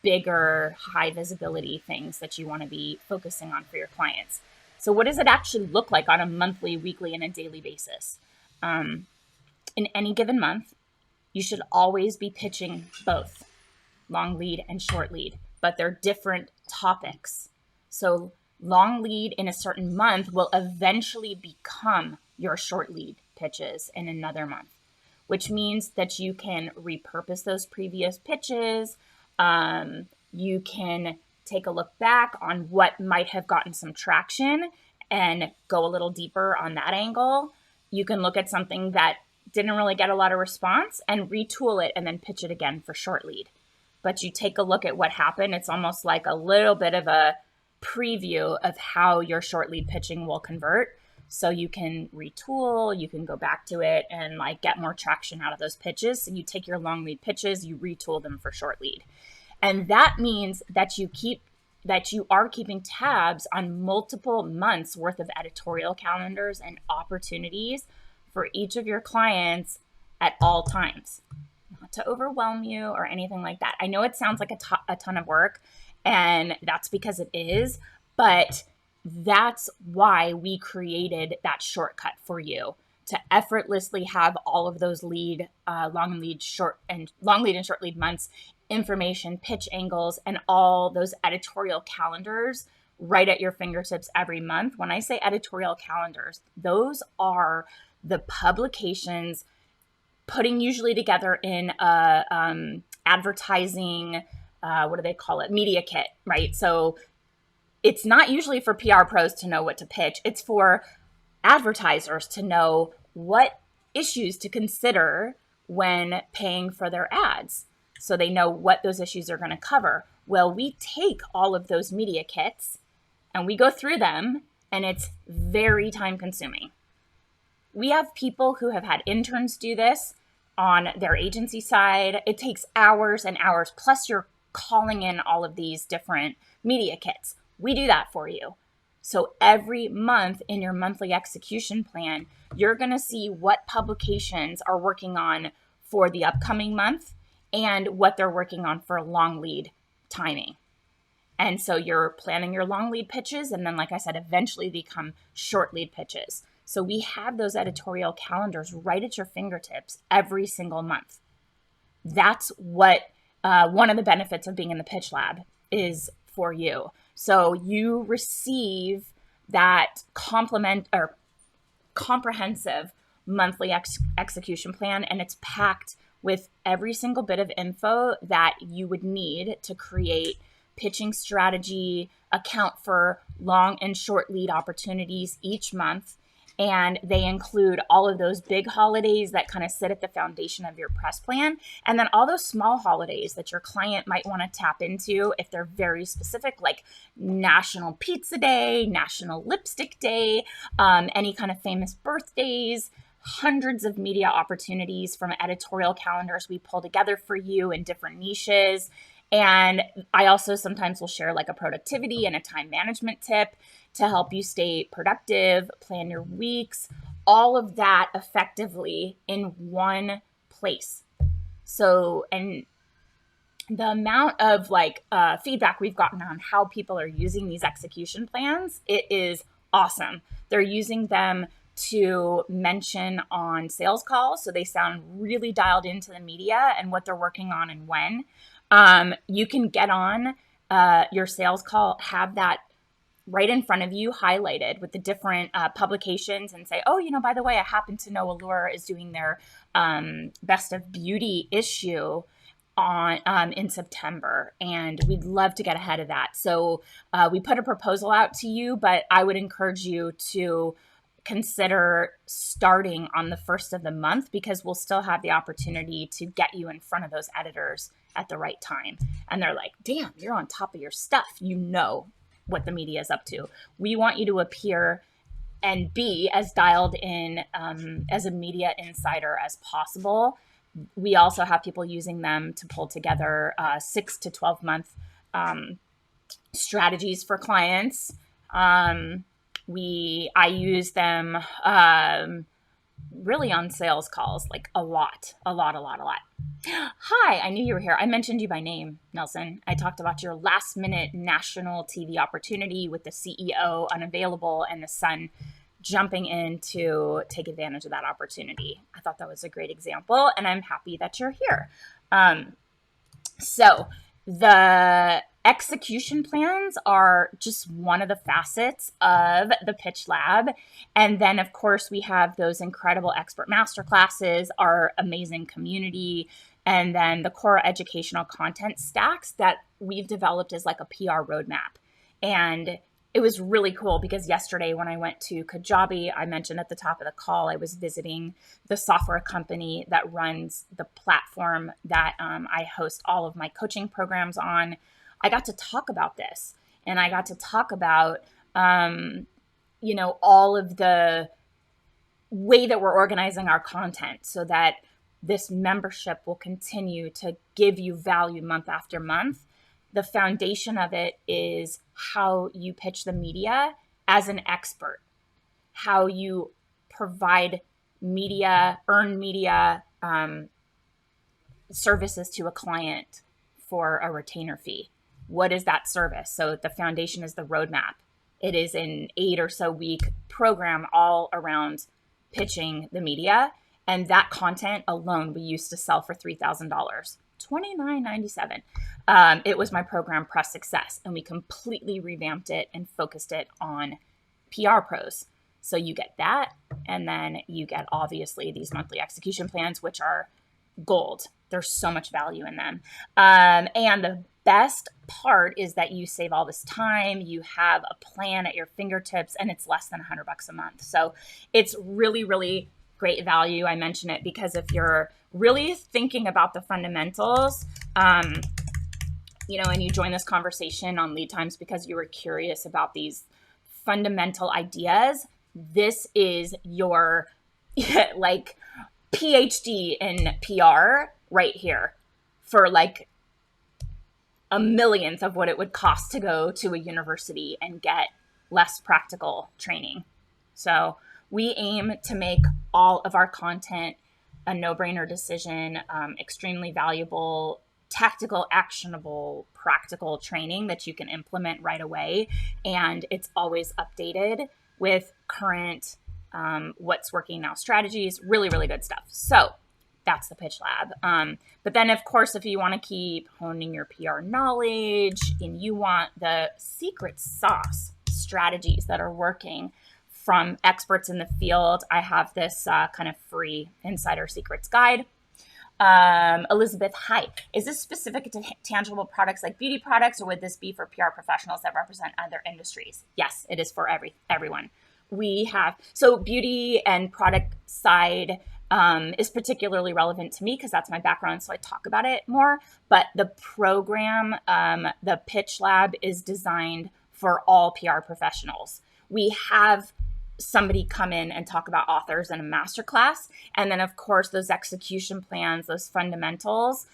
bigger, high visibility things that you want to be focusing on for your clients. So what does it actually look like on a monthly, weekly, and a daily basis? In any given month, you should always be pitching both long lead and short lead, but they're different topics. So long lead in a certain month will eventually become your short lead pitches in another month, which means that you can repurpose those previous pitches. You can take a look back on what might have gotten some traction and go a little deeper on that angle. You can look at something that didn't really get a lot of response, and retool it and then pitch it again for short lead. But you take a look at what happened. It's almost like a little bit of a preview of how your short lead pitching will convert. So you can retool, you can go back to it and like get more traction out of those pitches. So you take your long lead pitches, you retool them for short lead. And that means that you are keeping tabs on multiple months worth of editorial calendars and opportunities for each of your clients at all times. Not to overwhelm you or anything like that. I know it sounds like a ton of work, and that's because it is, but that's why we created that shortcut for you to effortlessly have all of those long lead and short lead months, information, pitch angles, and all those editorial calendars right at your fingertips every month. When I say editorial calendars, those are the publications putting usually together in a advertising, what do they call it? Media kit, right? So it's not usually for PR pros to know what to pitch. It's for advertisers to know what issues to consider when paying for their ads. So they know what those issues are going to cover. Well, we take all of those media kits and we go through them, and it's very time consuming. We have people who have had interns do this on their agency side. It takes hours and hours, plus you're calling in all of these different media kits. We do that for you. So every month in your monthly execution plan, you're going to see what publications are working on for the upcoming month and what they're working on for long lead timing. And so you're planning your long lead pitches, and then, like I said, eventually become short lead pitches. So we have those editorial calendars right at your fingertips every single month. That's what one of the benefits of being in the Pitch Lab is for you. So you receive that comprehensive monthly execution plan, and it's packed with every single bit of info that you would need to create pitching strategy, account for long and short lead opportunities each month. And they include all of those big holidays that kind of sit at the foundation of your press plan. And then all those small holidays that your client might want to tap into if they're very specific, like National Pizza Day, National Lipstick Day, any kind of famous birthdays, hundreds of media opportunities from editorial calendars we pull together for you in different niches. And I also sometimes will share like a productivity and a time management tip to help you stay productive, plan your weeks, all of that effectively in one place. So, and the amount of feedback we've gotten on how people are using these execution plans, it is awesome. They're using them to mention on sales calls, so they sound really dialed into the media and what they're working on and when. You can get on your sales call, have that right in front of you highlighted with the different publications, and say, oh, by the way, I happen to know Allure is doing their Best of Beauty issue on in September, and we'd love to get ahead of that. So we put a proposal out to you, but I would encourage you to consider starting on the first of the month, because we'll still have the opportunity to get you in front of those editors at the right time. And they're like, damn, you're on top of your stuff. You know what the media is up to. We want you to appear and be as dialed in as a media insider as possible. We also have people using them to pull together 6 to 12 month strategies for clients. I use them really on sales calls, like a lot. Hi, I knew you were here. I mentioned you by name, Nelson. I talked about your last minute national TV opportunity with the CEO unavailable and the son jumping in to take advantage of that opportunity. I thought that was a great example, and I'm happy that you're here. So the execution plans are just one of the facets of the Pitch Lab. And then, of course, we have those incredible expert masterclasses, our amazing community, and then the core educational content stacks that we've developed as like a PR roadmap. And it was really cool because yesterday when I went to Kajabi, I mentioned at the top of the call, I was visiting the software company that runs the platform that I host all of my coaching programs on. I got to talk about this, and I got to talk about, all of the way that we're organizing our content so that this membership will continue to give you value month after month. The foundation of it is how you pitch the media as an expert, how you provide media, earn media services to a client for a retainer fee. What is that service? So the foundation is the roadmap. It is an 8 or so week program all around pitching the media. And that content alone we used to sell for $3,000, $29.97. It was my program Press Success, and we completely revamped it and focused it on PR pros. So you get that, and then you get obviously these monthly execution plans, which are gold. There's so much value in them. And the best part is that you save all this time. You have a plan at your fingertips, and it's less than $100 a month. So it's really, really great value. I mention it because if you're really thinking about the fundamentals, and you join this conversation on lead times because you were curious about these fundamental ideas, this is your like PhD in PR right here for like a millionth of what it would cost to go to a university and get less practical training. So we aim to make all of our content a no-brainer decision, extremely valuable, tactical, actionable, practical training that you can implement right away. And it's always updated with current what's working now strategies, really, really good stuff. So that's the Pitch Lab. But then, of course, if you want to keep honing your PR knowledge and you want the secret sauce strategies that are working from experts in the field, I have this kind of free Insider Secrets guide. Elizabeth, hi. Is this specific to tangible products like beauty products, or would this be for PR professionals that represent other industries? Yes, it is for everyone. We have, so beauty and product side is particularly relevant to me because that's my background, so I talk about it more. But the program, the Pitch Lab, is designed for all PR professionals. We have somebody come in and talk about authors in a masterclass. And then, of course, those execution plans, those fundamentals,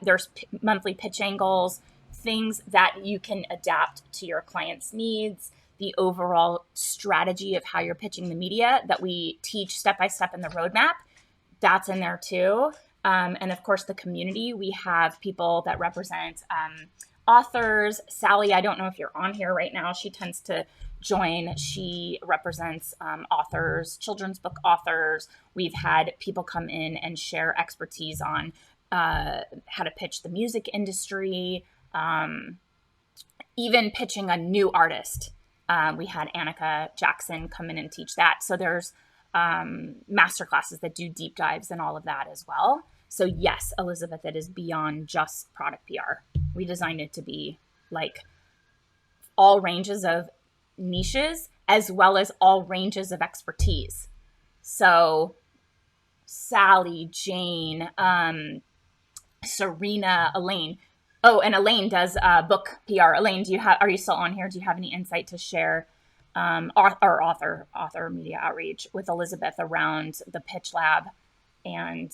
there's monthly pitch angles, things that you can adapt to your client's needs, the overall strategy of how you're pitching the media that we teach step-by-step in the roadmap. That's in there too. And of course, the community, we have people that represent authors. Sally, I don't know if you're on here right now. She tends to join. She represents authors, children's book authors. We've had people come in and share expertise on how to pitch the music industry, even pitching a new artist. We had Annika Jackson come in and teach that. So there's master classes that do deep dives and all of that as well. So yes, Elizabeth, it is beyond just product PR. We designed it to be like all ranges of niches as well as all ranges of expertise. So Sally, Jane, Serena, Elaine. Oh, and Elaine does book PR. Elaine, are you still on here? Do you have any insight to share author media outreach with Elizabeth around the Pitch Lab? And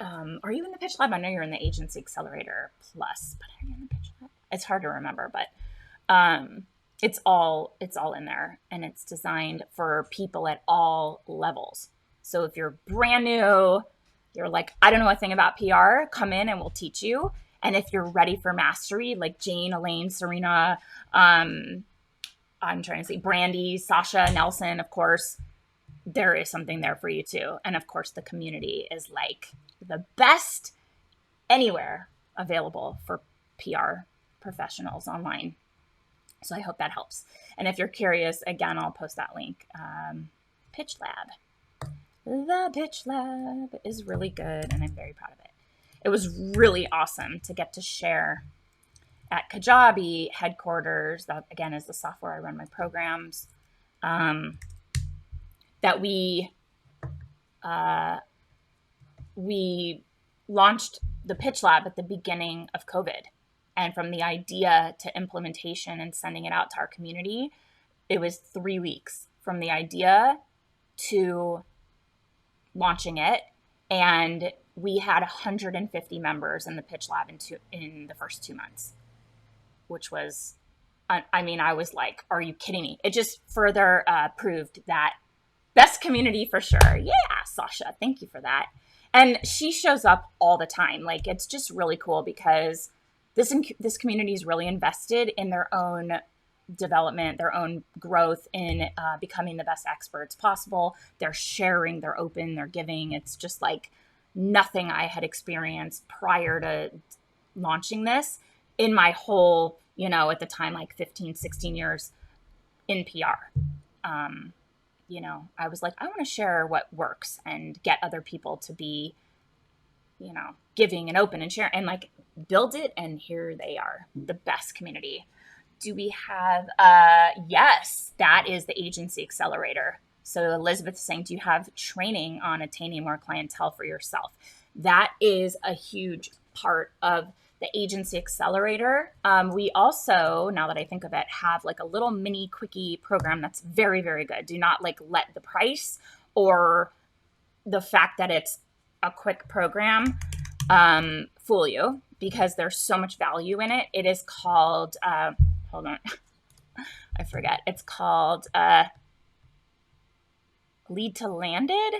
are you in the Pitch Lab? I know you're in the Agency Accelerator Plus, but are you in the Pitch Lab? It's hard to remember, but it's all in there, and it's designed for people at all levels. So if you're brand new, you're like, I don't know a thing about PR, come in and we'll teach you. And if you're ready for mastery, like Jane, Elaine, Serena, I'm trying to say Brandy, Sasha, Nelson, of course, there is something there for you too. And of course, the community is like the best anywhere available for PR professionals online. So I hope that helps. And if you're curious, again, I'll post that link. Pitch Lab. The Pitch Lab is really good, and I'm very proud of it. It was really awesome to get to share at Kajabi headquarters, that again is the software I run my programs, that we launched the Pitch Lab at the beginning of COVID. And from the idea to implementation and sending it out to our community, it was 3 weeks from the idea to launching it. And we had 150 members in the Pitch Lab in the first 2 months, which was, I mean, I was like, are you kidding me? It just further proved that best community for sure. Yeah, Sasha, thank you for that. And she shows up all the time. Like, it's just really cool because this community is really invested in their own development, their own growth in becoming the best experts possible. They're sharing, they're open, they're giving. It's just like nothing I had experienced prior to launching this in my whole, at the time, like 15, 16 years in PR. I was like, I want to share what works and get other people to be, giving and open and share and like build it. And here they are, the best community. Do we have, yes, that is the Agency Accelerator. So Elizabeth is saying, do you have training on attaining more clientele for yourself? That is a huge part of the Agency Accelerator. We also, now that I think of it, have like a little mini quickie program that's very, very good. Do not like let the price or the fact that it's a quick program fool you, because there's so much value in it. It is called, hold on, I forget. It's called Lead to Landed.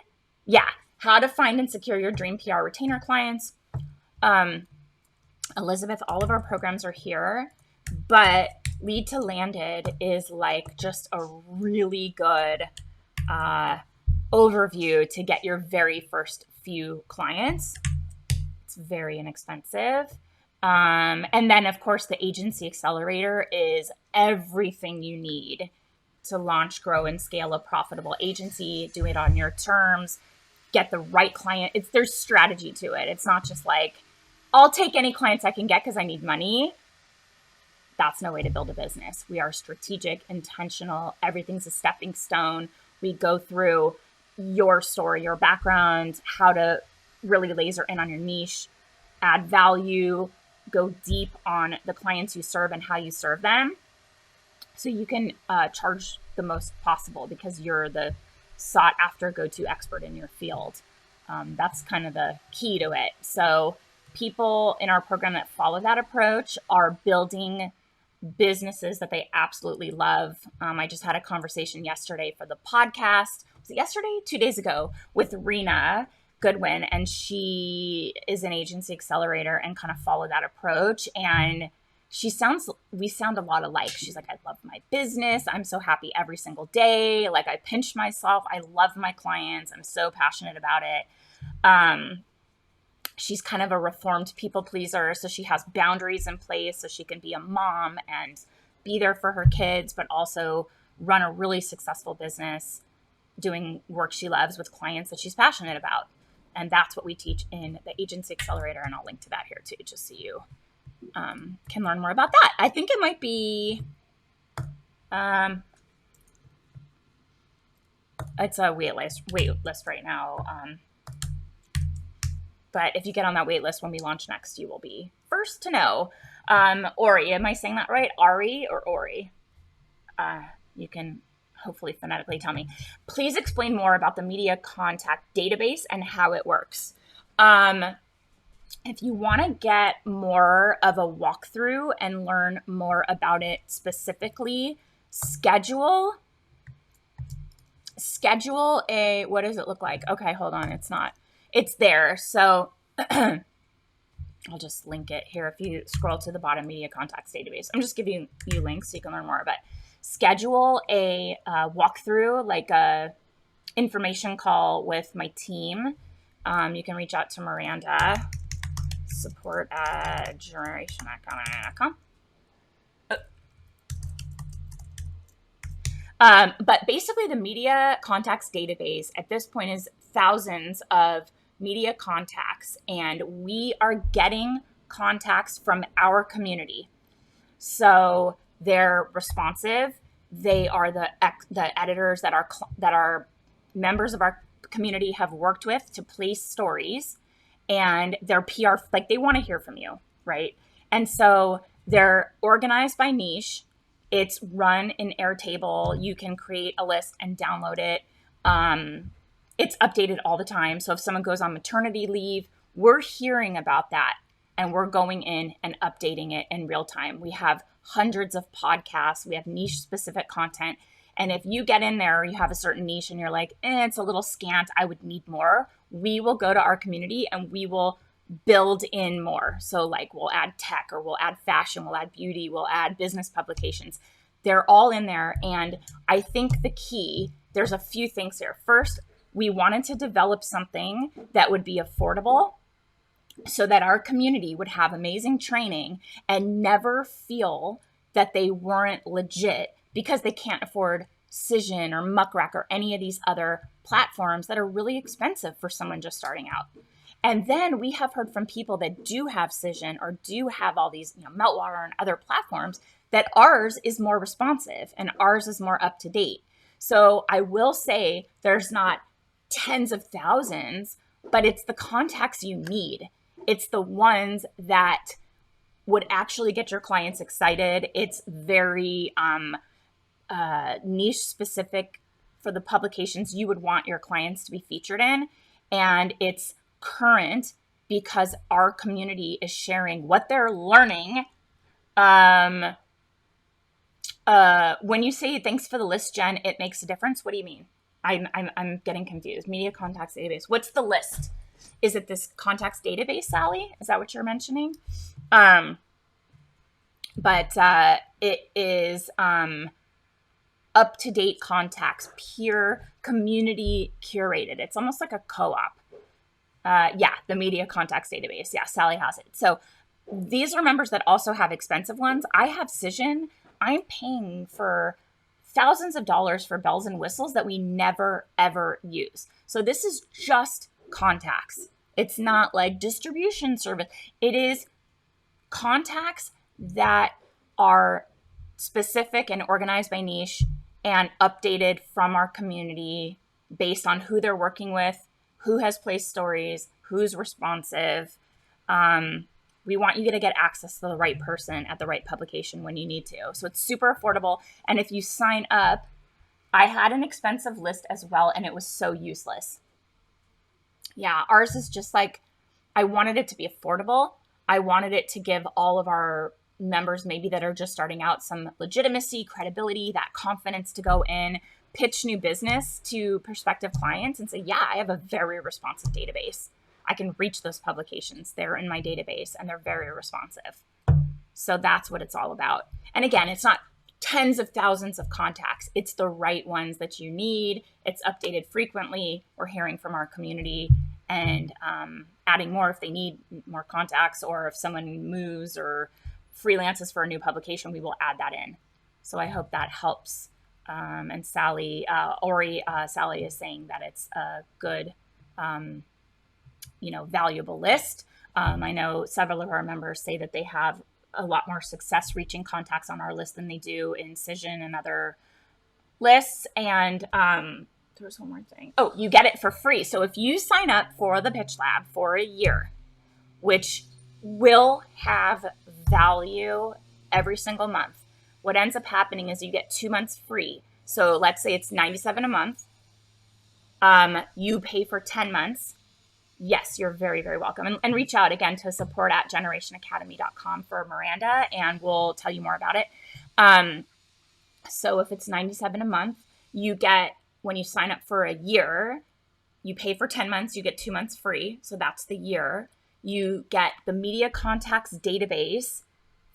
Yeah, how to find and secure your dream PR retainer clients. Elizabeth, all of our programs are here, but Lead to Landed is like just a really good overview to get your very first few clients. It's very inexpensive. And then, of course, the Agency Accelerator is everything you need to launch, grow, and scale a profitable agency. Do it on your terms. Get the right client. There's strategy to it. It's not just like, I'll take any clients I can get because I need money. That's no way to build a business. We are strategic, intentional. Everything's a stepping stone. We go through your story, your background, how to really laser in on your niche, add value, go deep on the clients you serve and how you serve them. So you can charge the most possible because you're the sought after go-to expert in your field. That's kind of the key to it. So people in our program that follow that approach are building businesses that they absolutely love. I just had a conversation yesterday for the podcast. Was it yesterday? 2 days ago with Rena Goodwin, and she is an Agency Accelerator and kind of follow that approach. And we sound a lot alike. She's like, I love my business. I'm so happy every single day. Like, I pinch myself. I love my clients. I'm so passionate about it. She's kind of a reformed people pleaser. So she has boundaries in place so she can be a mom and be there for her kids, but also run a really successful business doing work she loves with clients that she's passionate about. And that's what we teach in the Agency Accelerator. And I'll link to that here too, just so you can learn more about that. I think it might be, it's a wait list right now. But if you get on that wait list when we launch next, you will be first to know. Ori, am I saying that right? Ari or Ori? You can hopefully phonetically tell me. Please explain more about the media contact database and how it works. If you want to get more of a walkthrough and learn more about it specifically, schedule a, what does it look like? Okay, hold on. It's there. So I'll just link it here. If you scroll to the bottom, media contacts database, I'm just giving you links so you can learn more, but schedule a walkthrough, like a information call with my team. You can reach out to Miranda, support at generationacademy.com. But basically the media contacts database at this point is thousands of media contacts, and we are getting contacts from our community. So they're responsive. They are the editors that are members of our community have worked with to place stories, and their PR, like, they want to hear from you, right? And so they're organized by niche. It's run in Airtable. You can create a list and download it. It's updated all the time. So if someone goes on maternity leave, we're hearing about that and we're going in and updating it in real time. We have hundreds of podcasts. We have niche specific content. And if you get in there, you have a certain niche and you're like, it's a little scant, I would need more. We will go to our community and we will build in more. So like we'll add tech, or we'll add fashion, we'll add beauty, we'll add business publications. They're all in there. And I think the key, there's a few things here. First, we wanted to develop something that would be affordable so that our community would have amazing training and never feel that they weren't legit because they can't afford Cision or Muckrack or any of these other platforms that are really expensive for someone just starting out. And then we have heard from people that do have Cision or do have all these, Meltwater and other platforms, that ours is more responsive and ours is more up to date. So I will say there's not tens of thousands, but it's the contacts you need. It's the ones that would actually get your clients excited. It's very niche specific for the publications you would want your clients to be featured in. And it's current because our community is sharing what they're learning. When you say thanks for the list, Jen, it makes a difference. What do you mean? I'm getting confused. Media contacts database. What's the list? Is it this contacts database, Sally? Is that what you're mentioning? But it is up-to-date contacts, peer community curated. It's almost like a co-op. The media contacts database. Yeah, Sally has it. So these are members that also have expensive ones. I have Cision. I'm paying for thousands of dollars for bells and whistles that we never, ever use. So this is just contacts. It's not like distribution service. It is contacts that are specific and organized by niche and updated from our community based on who they're working with, who has placed stories, who's responsive. We want you to get access to the right person at the right publication when you need to. So it's super affordable. And if you sign up, I had an expensive list as well, and it was so useless. Yeah, ours is just like, I wanted it to be affordable. I wanted it to give all of our members, maybe that are just starting out, some legitimacy, credibility, that confidence to go in, pitch new business to prospective clients and say, yeah, I have a very responsive database. I can reach those publications. They're in my database and they're very responsive. So that's what it's all about. And again, it's not tens of thousands of contacts. It's the right ones that you need. It's updated frequently. We're hearing from our community and adding more if they need more contacts, or if someone moves or freelances for a new publication, we will add that in. So I hope that helps. And Sally, Sally is saying that it's a good, valuable list. I know several of our members say that they have a lot more success reaching contacts on our list than they do in Cision and other lists. And there was one more thing. Oh, you get it for free. So if you sign up for the Pitch Lab for a year, which will have value every single month, what ends up happening is you get 2 months free. So let's say it's $97 a month. You pay for 10 months. Yes, you're very, very welcome. And reach out again to support@generationacademy.com for Miranda, and we'll tell you more about it. So if it's $97 a month, you get, when you sign up for a year, you pay for 10 months, you get 2 months free. So that's the year. You get the media contacts database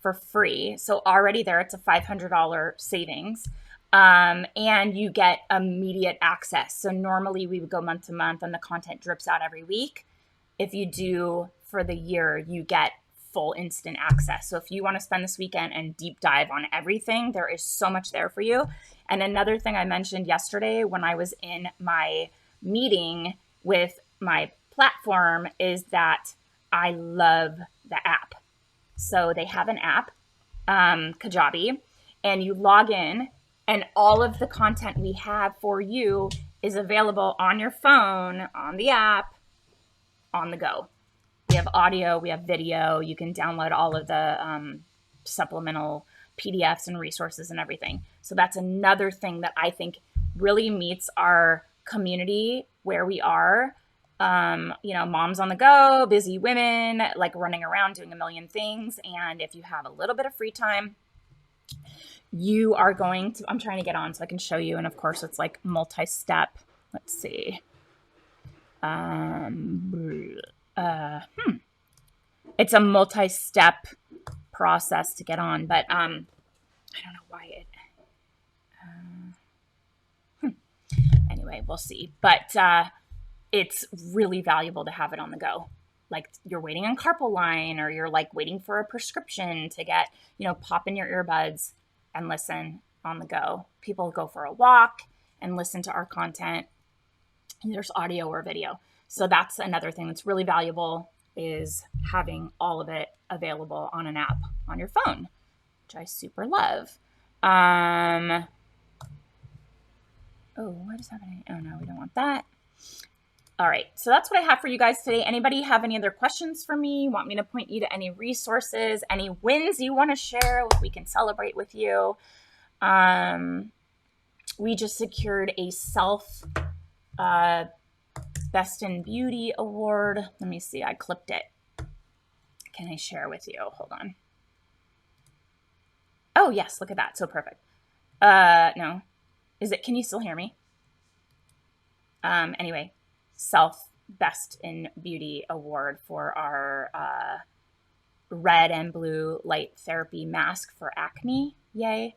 for free. So already there, it's a $500 savings. And you get immediate access. So normally we would go month to month and the content drips out every week. If you do for the year, you get full instant access. So if you want to spend this weekend and deep dive on everything, there is so much there for you. And another thing I mentioned yesterday when I was in my meeting with my platform is that I love the app. So they have an app. Kajabi, and you log in, and all of the content we have for you is available on your phone, on the app, on the go. We have audio, we have video. You can download all of the supplemental PDFs and resources and everything. So that's another thing that I think really meets our community where we are. Moms on the go, busy women, like running around doing a million things. And if you have a little bit of free time, you are going to, I'm trying to get on so I can show you. And of course, it's like multi-step. Let's see. It's a multi-step process to get on, but I don't know why it. Anyway, we'll see. But it's really valuable to have it on the go. Like you're waiting on carpal line, or you're like waiting for a prescription to get, pop in your earbuds and listen on the go. People go for a walk and listen to our content. And there's audio or video. So that's another thing that's really valuable, is having all of it available on an app on your phone, which I super love. What is happening? Oh no, we don't want that. All right, so that's what I have for you guys today. Anybody have any other questions for me? Want me to point you to any resources, any wins you want to share? We can celebrate with you. We just secured a Best in Beauty award. Let me see. I clipped it. Can I share with you? Hold on. Oh, yes. Look at that. So perfect. No. Can you still hear me? Anyway, Best in Beauty award for our red and blue light therapy mask for acne. Yay.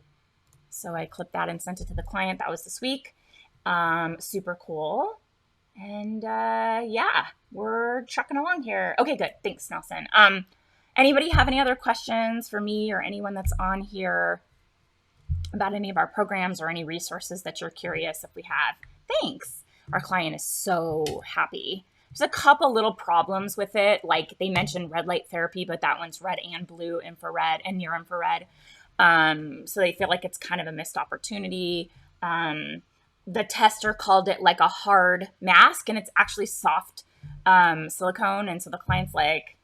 So I clipped that and sent it to the client. That was this week. Super cool. And we're trucking along here. Okay, good. Thanks, Nelson. Anybody have any other questions for me or anyone that's on here about any of our programs or any resources that you're curious if we have? Thanks. Our client is so happy. There's a couple little problems with it. Like they mentioned red light therapy, but that one's red and blue infrared and near infrared. So they feel like it's kind of a missed opportunity. The tester called it like a hard mask, and it's actually soft silicone. And so the client's like,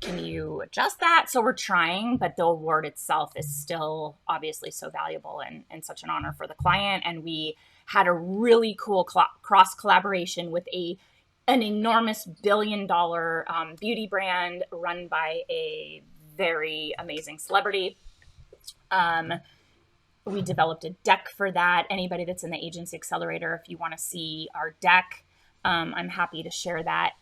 can you adjust that? So we're trying, but the award itself is still obviously so valuable and such an honor for the client. And we had a really cool cross collaboration with an enormous $1 billion beauty brand run by a very amazing celebrity. We developed a deck for that. Anybody that's in the Agency Accelerator, if you want to see our deck, I'm happy to share that.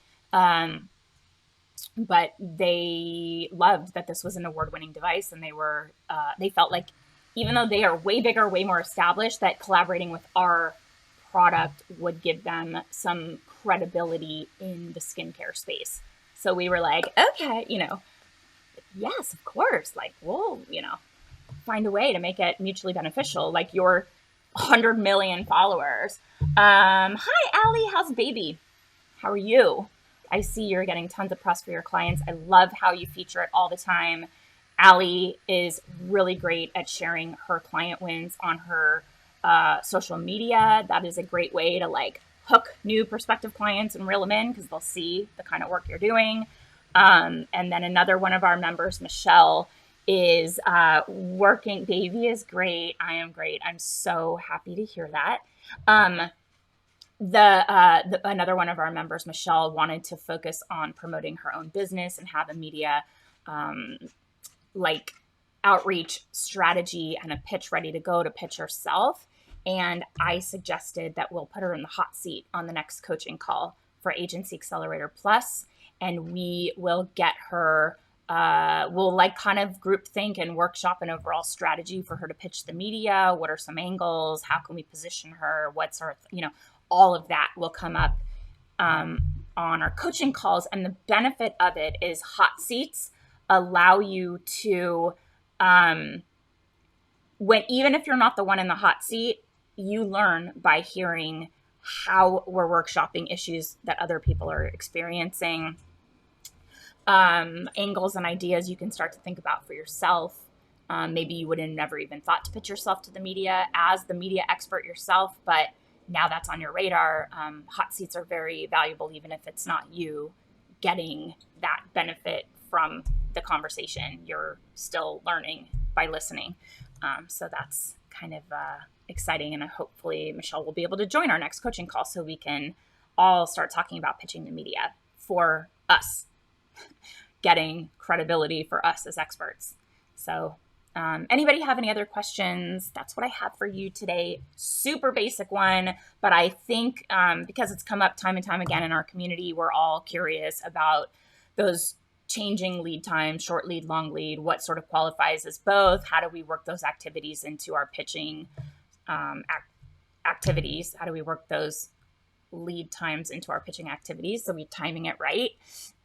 But they loved that this was an award-winning device, and they felt like, even though they are way bigger, way more established, that collaborating with our product would give them some credibility in the skincare space. So we were like, okay, yes, of course. Like, we'll, find a way to make it mutually beneficial, like your 100 million followers. Hi, Allie. How's baby? How are you? I see you're getting tons of press for your clients. I love how you feature it all the time. Allie is really great at sharing her client wins on her social media. That is a great way to hook new prospective clients and reel them in, because they'll see the kind of work you're doing. And then another one of our members, Michelle, is working. Baby is great. I am great. I'm so happy to hear that. Another one of our members, Michelle, wanted to focus on promoting her own business and have a media outreach strategy and a pitch ready to go to pitch herself. And I suggested that we'll put her in the hot seat on the next coaching call for Agency Accelerator Plus, and we will get her. We'll kind of group think and workshop an overall strategy for her to pitch the media. What are some angles? How can we position her? What's our, all of that will come up on our coaching calls. And the benefit of it is hot seats allow you to, even if you're not the one in the hot seat, you learn by hearing how we're workshopping issues that other people are experiencing. Angles and ideas you can start to think about for yourself. Maybe you would have never even thought to pitch yourself to the media as the media expert yourself, but now that's on your radar. Hot seats are very valuable, even if it's not you getting that benefit from the conversation. You're still learning by listening. So that's kind of exciting. And hopefully Michelle will be able to join our next coaching call so we can all start talking about pitching the media for us, getting credibility for us as experts. So anybody have any other questions? That's what I have for you today. Super basic one, but I think because it's come up time and time again in our community, we're all curious about those changing lead times, short lead, long lead, what sort of qualifies as both? How do we work those activities into our pitching activities? How do we work those lead times into our pitching activities so we're timing it right?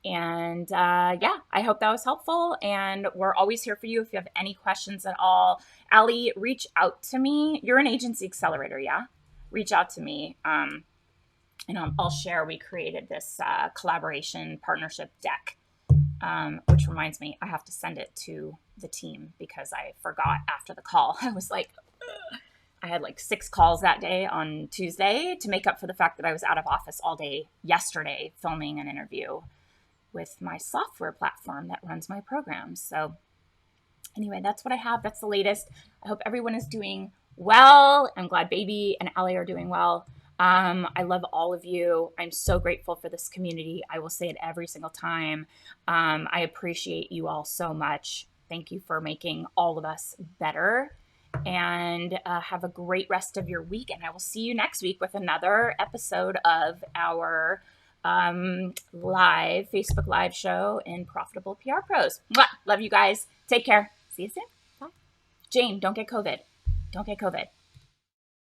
And yeah, I hope that was helpful. And we're always here for you if you have any questions at all. Allie, reach out to me. You're an agency accelerator, yeah? Reach out to me. And I'll share. We created this collaboration partnership deck, which reminds me, I have to send it to the team because I forgot after the call. I was like, ugh. I had like 6 calls that day on Tuesday to make up for the fact that I was out of office all day yesterday filming an interview with my software platform that runs my programs. So anyway, that's what I have. That's the latest. I hope everyone is doing well. I'm glad Baby and Allie are doing well. I love all of you. I'm so grateful for this community. I will say it every single time. I appreciate you all so much. Thank you for making all of us better. And have a great rest of your week. And I will see you next week with another episode of our live Facebook Live show in Profitable PR Pros. Mwah! Love you guys. Take care. See you soon. Bye. Jane, don't get COVID. Don't get COVID.